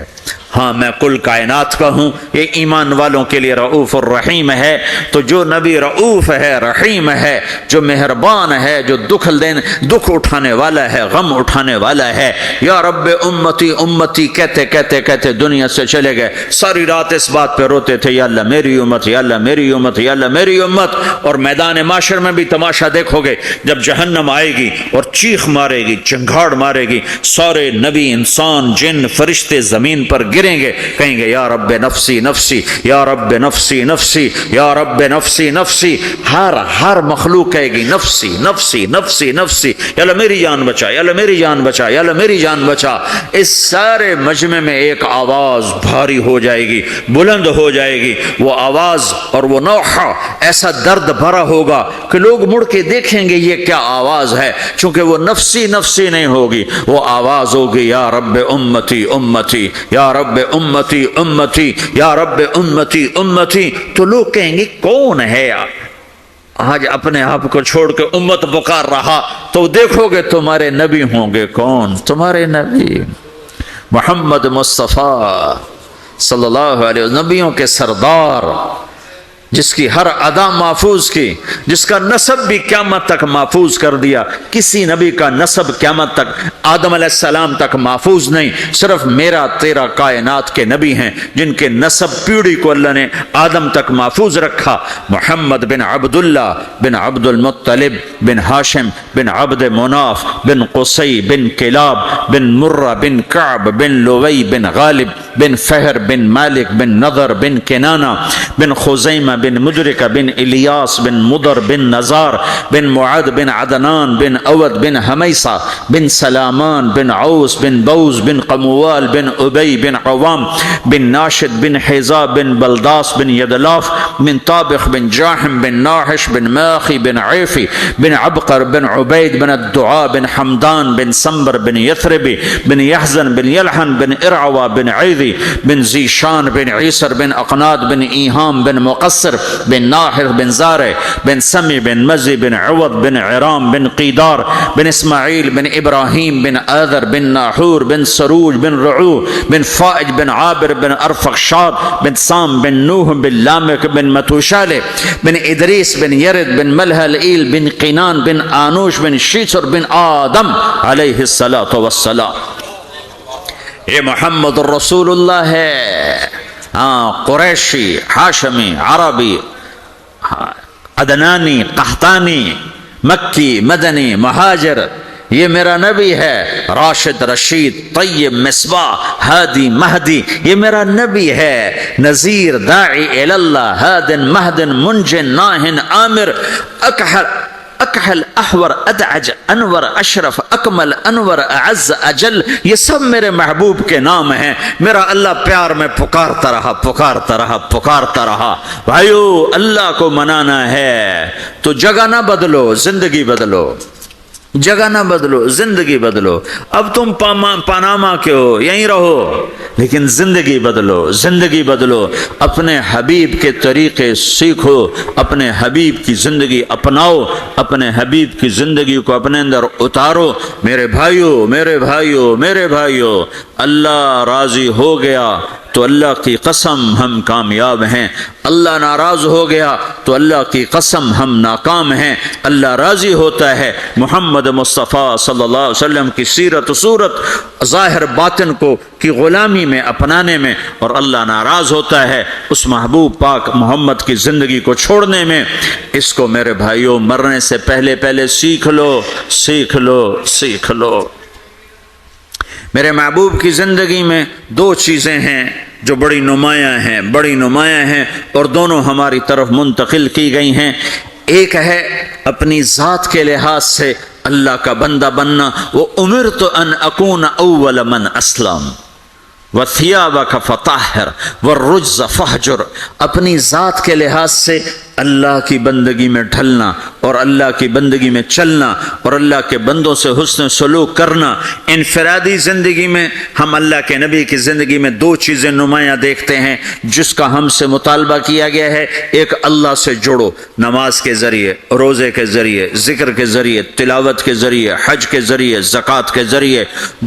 A: ہاں، میں کل کائنات کا ہوں، یہ ایمان والوں کے لیے رؤوف الرحیم ہے۔ تو جو نبی رؤوف ہے، رحیم ہے، جو مہربان ہے، جو دکھ اٹھانے والا ہے، غم اٹھانے والا ہے، یا رب امتی امتی کہتے کہتے کہتے دنیا سے چلے گئے۔ ساری رات اس بات پہ روتے تھے، یا اللہ میری امت، یا اللہ میری امت، یا اللہ میری امت۔ اور میدان معاشر میں بھی تماشا دیکھو گے، جب جہنم آئے گی اور چیخ مارے گی، چنگھاڑ مارے گی، سارے نبی، انسان، جن، فرشتے زمین پر گریں تھکیں گے، کہیں گے یا رب نفسی نفسی، یا رب نفسی نفسی، یا رب نفسی نفسی، ہر مخلوق کہے گی نفسی نفسی نفسی نفسی، یا اللہ میری جان بچا، یا اللہ میری جان بچا، یا اللہ میری جان بچا۔ اس سارے مجمع میں ایک آواز بھاری ہو جائے گی، بلند ہو جائے گی، وہ آواز اور وہ نوحہ ایسا درد بھرا ہوگا کہ لوگ مڑ کے دیکھیں گے یہ کیا آواز ہے، چونکہ وہ نفسی نفسی نہیں ہوگی، وہ آواز ہوگی یا رب امتی امتی، یا رب امتی امتی، یا رب امتی امتی۔ تو لوگ کہیں گے کون ہے آج اپنے آپ کو چھوڑ کے امت پکار رہا؟ تو دیکھو گے تمہارے نبی ہوں گے۔ کون؟ تمہارے نبی محمد مصطفیٰ صلی اللہ علیہ وسلم، نبیوں کے سردار، جس کی ہر ادا محفوظ کی، جس کا نسب بھی قیامت تک محفوظ کر دیا۔ کسی نبی کا نسب قیامت تک آدم علیہ السلام تک محفوظ نہیں، صرف میرا تیرا کائنات کے نبی ہیں جن کے نسب پیڑھی کو اللہ نے آدم تک محفوظ رکھا۔ محمد بن عبداللہ بن عبد المطلب بن ہاشم بن عبد مناف بن قصی بن کلاب بن مرہ بن کعب بن لوی بن غالب بن فہر بن مالک بن نضر بن کنانہ بن خزیمہ بن مدرکہ بن الیاس بن مدر بن نزار بن معد بن عدنان بن اود بن حمیصہ بن سلامان بن عوس بن بوز بن قموال بن ابی بن عوام بن ناشد بن حیزا بن بلداس بن یدلاف بن طابخ بن جاحم بن ناحش بن ماخی بن عیفی بن عبقر بن عبید بن الدعاء بن حمدان بن سمبر بن یثربی بن یحزن بن یلحن بن ارعوا بن عیدی بن زیشان بن عیسر بن اقناد بن ایہام بن مقصر بن ناحر بن زارع بن سمی بن مزی بن عوض بن عرام بن قیدار بن اسماعیل بن ابراہیم بن آذر بن ناحور بن سروج بن رعو بن فائج بن عابر بن ارفخشاد بن سام بن نوح بن لامک بن متوشال بن ادریس بن یرد بن ملحلئیل بن قینان بن آنوش بن شیسر بن آدم علیہ السلام۔ یہ محمد الرسول اللہ ہے، قریشی، ہاشمی، عربی، عدنانی، قحطانی، مکی، مدنی، مہاجر، یہ میرا نبی ہے۔ راشد، رشید، طیب، مصباح، ہادی، مہدی، یہ میرا نبی ہے۔ نذیر، داعی اللہ، ہادن، مہدن، منجن، ناہن، عامر، اکحل، احور، ادعج، انور، اشرف، اکمل، انور، اعز، اجل، یہ سب میرے محبوب کے نام ہیں۔ میرا اللہ پیار میں پکارتا رہا، پکارتا رہا، پکارتا رہا۔ بھائیو، اللہ کو منانا ہے تو جگہ نہ بدلو، زندگی بدلو، جگہ نہ بدلو، زندگی بدلو۔ اب تم پاناما کے ہو، یہیں رہو، لیکن زندگی بدلو، زندگی بدلو۔ اپنے حبیب کے طریقے سیکھو، اپنے حبیب کی زندگی اپناؤ، اپنے حبیب کی زندگی کو اپنے اندر اتارو۔ میرے بھائیو، میرے بھائیو، میرے بھائیو، اللہ راضی ہو گیا تو اللہ کی قسم ہم کامیاب ہیں، اللہ ناراض ہو گیا تو اللہ کی قسم ہم ناکام ہیں۔ اللہ راضی ہوتا ہے محمد مصطفیٰ صلی اللہ علیہ وسلم کی سیرت و صورت ظاہر باطن کو کی غلامی میں اپنانے میں، اور اللہ ناراض ہوتا ہے اس محبوب پاک محمد کی زندگی کو چھوڑنے میں۔ اس کو میرے بھائیوں مرنے سے پہلے پہلے سیکھ لو، سیکھ لو، سیکھ لو۔ میرے محبوب کی زندگی میں دو چیزیں ہیں جو بڑی نمایاں ہیں، بڑی نمایاں ہیں، اور دونوں ہماری طرف منتقل کی گئی ہیں۔ ایک ہے اپنی ذات کے لحاظ سے اللہ کا بندہ بننا، وہ امرت ان اکون اول من اسلم وثیابک فطہر والرجز فہجر، اپنی ذات کے لحاظ سے اللہ کی بندگی میں ڈھلنا اور اللہ کی بندگی میں چلنا اور اللہ کے بندوں سے حسن سلوک کرنا۔ انفرادی زندگی میں ہم اللہ کے نبی کی زندگی میں دو چیزیں نمایاں دیکھتے ہیں جس کا ہم سے مطالبہ کیا گیا ہے۔ ایک، اللہ سے جڑو، نماز کے ذریعے، روزے کے ذریعے، ذکر کے ذریعے، تلاوت کے ذریعے، حج کے ذریعے، زکوٰۃ کے ذریعے۔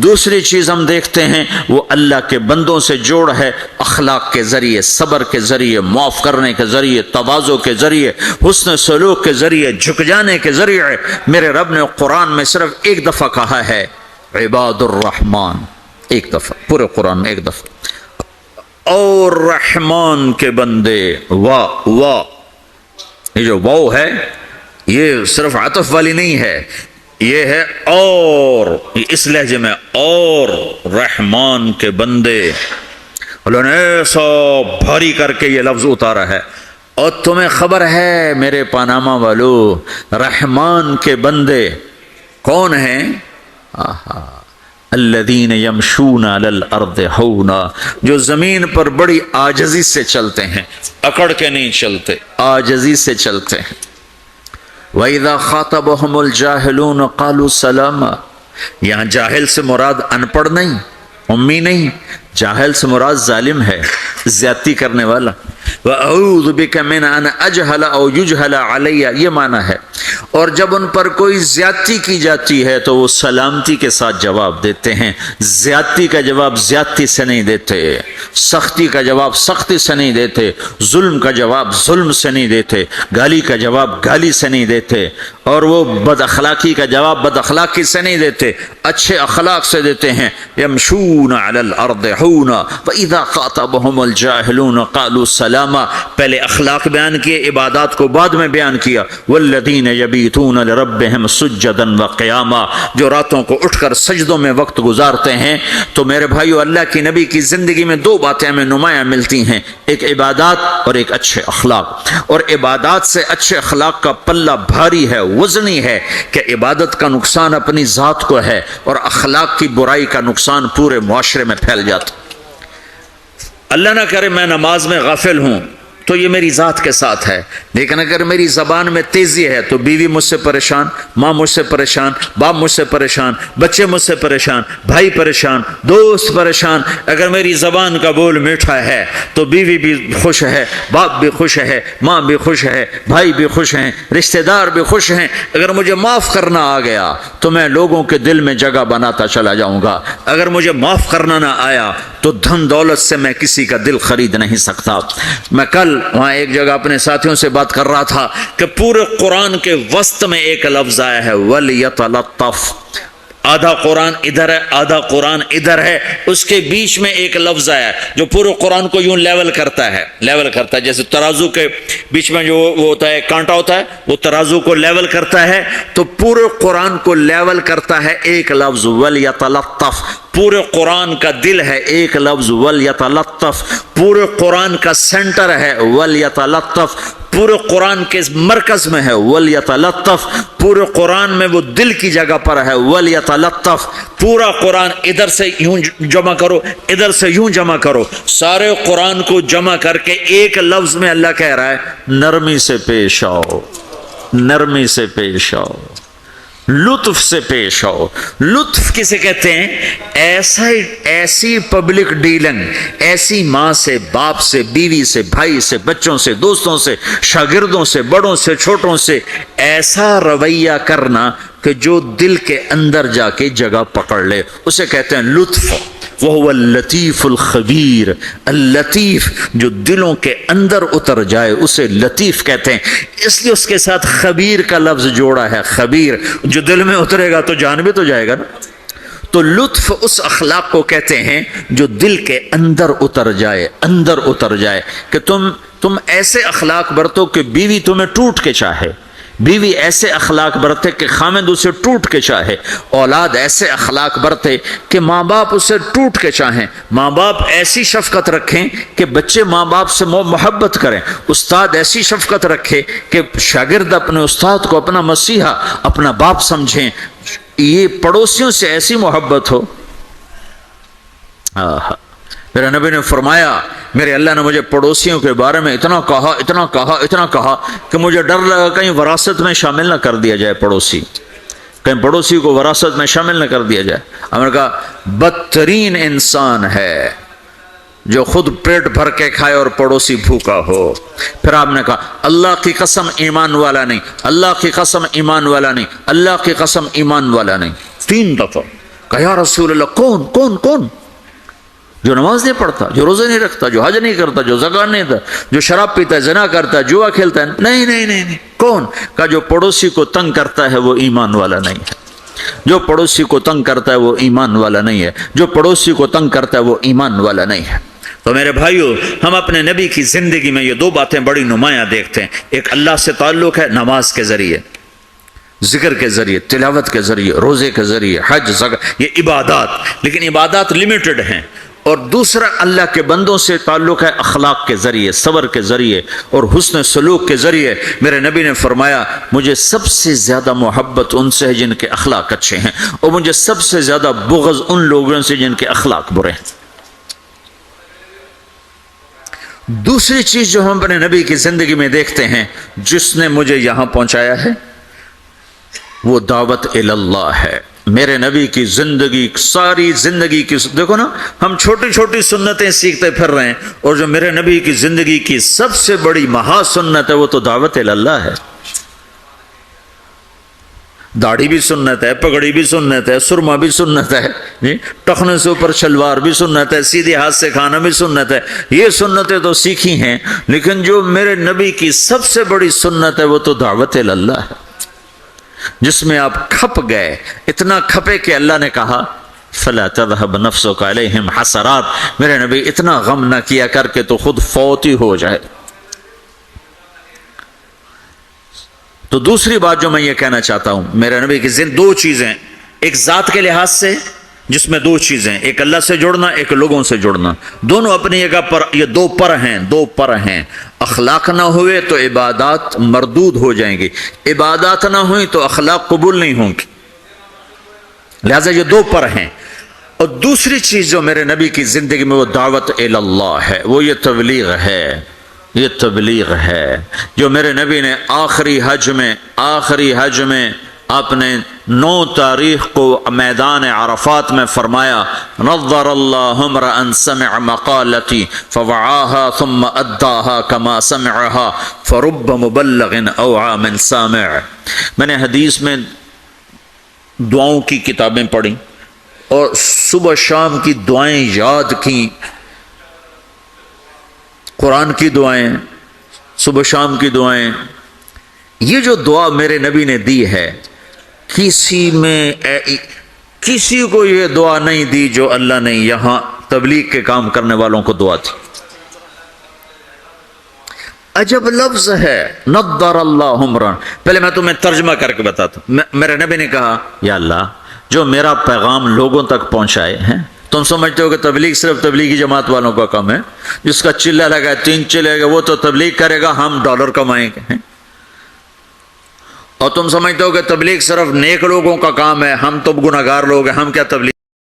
A: دوسری چیز ہم دیکھتے ہیں وہ اللہ کے بندوں سے جوڑ ہے، اخلاق کے ذریعے، صبر کے ذریعے، معاف کرنے کے ذریعے، تواضع کے ذریعے، حسن سلوک کے ذریعے، جھک جانے کے ذریعے۔ میرے رب نے قرآن میں صرف ایک دفعہ کہا ہے عباد الرحمن، ایک دفعہ پورے قرآن میں ایک دفعہ، اور رحمان کے بندے، واہ واہ، یہ جو واو ہے یہ صرف عطف والی نہیں ہے، یہ ہے اور، اس لہجے میں، اور رحمان کے بندے، اللہ نے ایسا بھاری کر کے یہ لفظ اتارا ہے، اور تمہیں خبر ہے میرے پاناما والو، رحمان کے بندے کون ہیں؟ الذین یمشون علی الارض ہونا، جو زمین پر بڑی عاجزی سے چلتے ہیں، اکڑ کے نہیں چلتے، عاجزی سے چلتے ہیں۔ وَإِذَا خَاطَبَهُمُ الْجَاهِلُونَ قَالُوا سَلَامًا، یہاں جاہل سے مراد ان پڑھ نہیں، امی نہیں، جاہل سے مراد ظالم ہے، زیادتی کرنے والا۔ وَأَعُوذُ بِكَ مِنْ أَنْ أَجْهَلَ أَوْ يُجْهَلَ عَلَيَّ، یہ معنی ہے۔ اور جب ان پر کوئی زیادتی کی جاتی ہے تو وہ سلامتی کے ساتھ جواب دیتے ہیں، زیادتی کا جواب زیادتی سے نہیں دیتے، سختی کا جواب سختی سے نہیں دیتے، ظلم کا جواب ظلم سے نہیں دیتے، گالی کا جواب گالی سے نہیں دیتے، اور وہ بد اخلاقی کا جواب بد اخلاقی سے نہیں دیتے، اچھے اخلاق سے دیتے ہیں۔ یمشون علی الارض ہونا واذا خاطبهم الجاہلون قالوا سلاما، پہلے اخلاق بیان کیے، عبادات کو بعد میں بیان کیا۔ والذین یبیتون لربهم سجدا وقیاما، جو راتوں کو اٹھ کر سجدوں میں وقت گزارتے ہیں۔ تو میرے بھائیو، اللہ کی نبی کی زندگی میں دو باتیں ہمیں نمایاں ملتی ہیں، ایک عبادات اور ایک اچھے اخلاق۔ اور عبادات سے اچھے اخلاق کا پلہ بھاری ہے، وزنی ہے، کہ عبادت کا نقصان اپنی ذات کو ہے اور اخلاق کی برائی کا نقصان پورے معاشرے میں پھیل جاتا۔ اللہ نہ کرے میں نماز میں غافل ہوں تو یہ میری ذات کے ساتھ ہے، لیکن اگر میری زبان میں تیزی ہے تو بیوی مجھ سے پریشان، ماں مجھ سے پریشان، باپ مجھ سے پریشان، بچے مجھ سے پریشان، بھائی پریشان، دوست پریشان۔ اگر میری زبان کا بول میٹھا ہے تو بیوی بھی خوش ہے، باپ بھی خوش ہے، ماں بھی خوش ہے، بھائی بھی خوش ہیں، رشتہ دار بھی خوش ہیں۔ اگر مجھے معاف کرنا آ گیا تو میں لوگوں کے دل میں جگہ بناتا چلا جاؤں گا، اگر مجھے معاف کرنا نہ آیا تو دھن دولت سے میں کسی کا دل خرید نہیں سکتا۔ میں کل وہاں ایک جگہ اپنے ساتھیوں سے بات کر رہا تھا کہ پورے قرآن کے وسط میں ایک لفظ آیا ہے وَلْيَتَلَطَّفْ، آدھا قرآن ادھر ہے آدھا قرآن ادھر ہے، اس کے بیچ میں ایک لفظ آیا ہے جو پورے قرآن کو یوں لیول کرتا ہے، لیول کرتا ہے، جیسے ترازو کے بیچ میں جو وہ ہوتا ہے کانٹا ہوتا ہے، وہ ترازو کو لیول کرتا ہے، تو پورے قرآن کو لیول کرتا ہے ایک لفظ وَلْيَتَلَطَّفْ۔ پورے قرآن کا دل ہے ایک لفظ وَلْيَتَلَطَّفْ، پورے قرآن کا سینٹر ہے وَلْيَتَلَطَّفْ، پورے قرآن کے مرکز میں ہے وَلْيَتَلَطَّفْ، پورے قرآن میں وہ دل کی جگہ پر ہے وَلْيَتَلَطَّفْ۔ پورا قرآن ادھر سے یوں جمع کرو، ادھر سے یوں جمع کرو، سارے قرآن کو جمع کر کے ایک لفظ میں اللہ کہہ رہا ہے نرمی سے پیش آؤ، نرمی سے پیش آؤ، لطف سے پیش آؤ۔ لطف کسے کہتے ہیں؟ ایسی پبلک ڈیلنگ، ایسی ماں سے، باپ سے، بیوی سے، بھائی سے، بچوں سے، دوستوں سے، شاگردوں سے، بڑوں سے، چھوٹوں سے، ایسا رویہ کرنا کہ جو دل کے اندر جا کے جگہ پکڑ لے، اسے کہتے ہیں لطف۔ وَهُوَ اللَّطِيفُ الْخَبِيرُ، اللطیف جو دلوں کے اندر اتر جائے اسے لطیف کہتے ہیں، اس لیے اس کے ساتھ خبیر کا لفظ جوڑا ہے۔ خبیر جو دل میں اترے گا تو جان بھی تو جائے گا نا۔ تو لطف اس اخلاق کو کہتے ہیں جو دل کے اندر اتر جائے، اندر اتر جائے، کہ تم ایسے اخلاق برتو کہ بیوی تمہیں ٹوٹ کے چاہے، بیوی ایسے اخلاق برتے کہ خامد اسے ٹوٹ کے چاہے، اولاد ایسے اخلاق برتے کہ ماں باپ اسے ٹوٹ کے چاہیں، ماں باپ ایسی شفقت رکھیں کہ بچے ماں باپ سے محبت کریں، استاد ایسی شفقت رکھے کہ شاگرد اپنے استاد کو اپنا مسیحا، اپنا باپ سمجھیں، یہ پڑوسیوں سے ایسی محبت ہو۔ میرے نبی نے فرمایا میرے اللہ نے مجھے پڑوسیوں کے بارے میں اتنا کہا کہ مجھے ڈر لگا کہیں وراثت میں شامل نہ کر دیا جائے، کہیں پڑوسی کو وراثت میں شامل نہ کر دیا جائے۔ ہم نے کہا بدترین انسان ہے جو خود پیٹ بھر کے کھائے اور پڑوسی بھوکا ہو۔ پھر آپ نے کہا اللہ کی قسم ایمان والا نہیں، اللہ کی قسم ایمان والا نہیں، اللہ کی قسم ایمان والا نہیں، 3 دفعہ کہا یا رسول اللہ کون؟ جو نماز نہیں پڑھتا، جو روزے نہیں رکھتا، جو حج نہیں کرتا، جو زکات نہیں دیتا، جو شراب پیتا ہے، زنا کرتا ہے، جوا کھیلتا ہے، نہیں کون؟ کہا جو پڑوسی کو تنگ کرتا ہے وہ ایمان والا نہیں ہے، جو پڑوسی کو تنگ کرتا ہے وہ ایمان والا نہیں ہے، جو پڑوسی کو تنگ کرتا ہے وہ ایمان والا نہیں ہے۔ تو میرے بھائیو، ہم اپنے نبی کی زندگی میں یہ 2 باتیں بڑی نمایاں دیکھتے ہیں، ایک اللہ سے تعلق ہے نماز کے ذریعے، ذکر کے ذریعے، تلاوت کے ذریعے، روزے کے ذریعے، حج، زکات، یہ عبادات، لیکن عبادات لمیٹڈ ہیں، اور دوسرا اللہ کے بندوں سے تعلق ہے اخلاق کے ذریعے، صبر کے ذریعے اور حسن سلوک کے ذریعے۔ میرے نبی نے فرمایا مجھے سب سے زیادہ محبت ان سے ہے جن کے اخلاق اچھے ہیں، اور مجھے سب سے زیادہ بغض ان لوگوں سے جن کے اخلاق برے ہیں۔ دوسری چیز جو ہم اپنے نبی کی زندگی میں دیکھتے ہیں جس نے مجھے یہاں پہنچایا ہے، وہ دعوت اللہ ہے۔ میرے نبی کی زندگی، ساری زندگی کی، دیکھو نا ہم چھوٹی چھوٹی سنتیں سیکھتے پھر رہے ہیں، اور جو میرے نبی کی زندگی کی سب سے بڑی مہا سنت ہے وہ تو دعوت اللہ ہے۔ داڑھی بھی سنت ہے، پگڑی بھی سنت ہے، سرما بھی سنت ہے، جی ٹخنے سے اوپر شلوار بھی سنت ہے، سیدھے ہاتھ سے کھانا بھی سنت ہے۔ یہ سنتیں تو سیکھی ہیں، لیکن جو میرے نبی کی سب سے بڑی سنت ہے وہ تو دعوت اللہ ہے، جس میں آپ کھپ گئے، اتنا کھپے کہ اللہ نے کہا فَلَا تَذْهَبْ نَفْسُكَ عَلَيْهِمْ حَسَرَاتٍ، میرے نبی اتنا غم نہ کیا کر کے تو خود فوت ہی ہو جائے۔ تو دوسری بات جو میں یہ کہنا چاہتا ہوں، میرے نبی کی دو چیزیں، ایک ذات کے لحاظ سے جس میں دو چیزیں، ایک اللہ سے جڑنا، ایک لوگوں سے جڑنا، دونوں اپنی جگہ پر، یہ دو پر ہیں۔ اخلاق نہ ہوئے تو عبادات مردود ہو جائیں گی، عبادات نہ ہوئی تو اخلاق قبول نہیں ہوں گی، لہذا یہ دو پر ہیں۔ اور دوسری چیز جو میرے نبی کی زندگی میں وہ دعوت اللہ ہے، وہ یہ تبلیغ ہے، یہ تبلیغ ہے جو میرے نبی نے آخری حج میں آپ نے 9 تاریخ کو میدان عرفات میں فرمایا، نظر اللہ امرأ سمع مقالتی فوعاها ثم اداها كما سمعها فرب مبلغ اوعى من سامع۔ میں نے حدیث میں دعاؤں کی کتابیں پڑھی اور صبح شام کی دعائیں یاد کی، قرآن کی دعائیں، صبح شام کی دعائیں۔ یہ جو دعا میرے نبی نے دی ہے، کسی کو یہ دعا نہیں دی جو اللہ نے یہاں تبلیغ کے کام کرنے والوں کو دعا دی۔ عجب لفظ ہے، نضر اللہ عمرا۔ پہلے میں تمہیں ترجمہ کر کے بتاتا ہوں۔ میرے نبی نے کہا یا اللہ جو میرا پیغام لوگوں تک پہنچائے ہیں، تم سمجھتے ہو کہ تبلیغ صرف تبلیغی جماعت والوں کا کام ہے، جس کا چلہ لگا 3 چلے گا وہ تو تبلیغ کرے گا، ہم ڈالر کمائیں گے۔ اور تم سمجھتے ہو کہ تبلیغ صرف نیک لوگوں کا کام ہے، ہم تو گناہگار لوگ ہیں، ہم کیا تبلیغ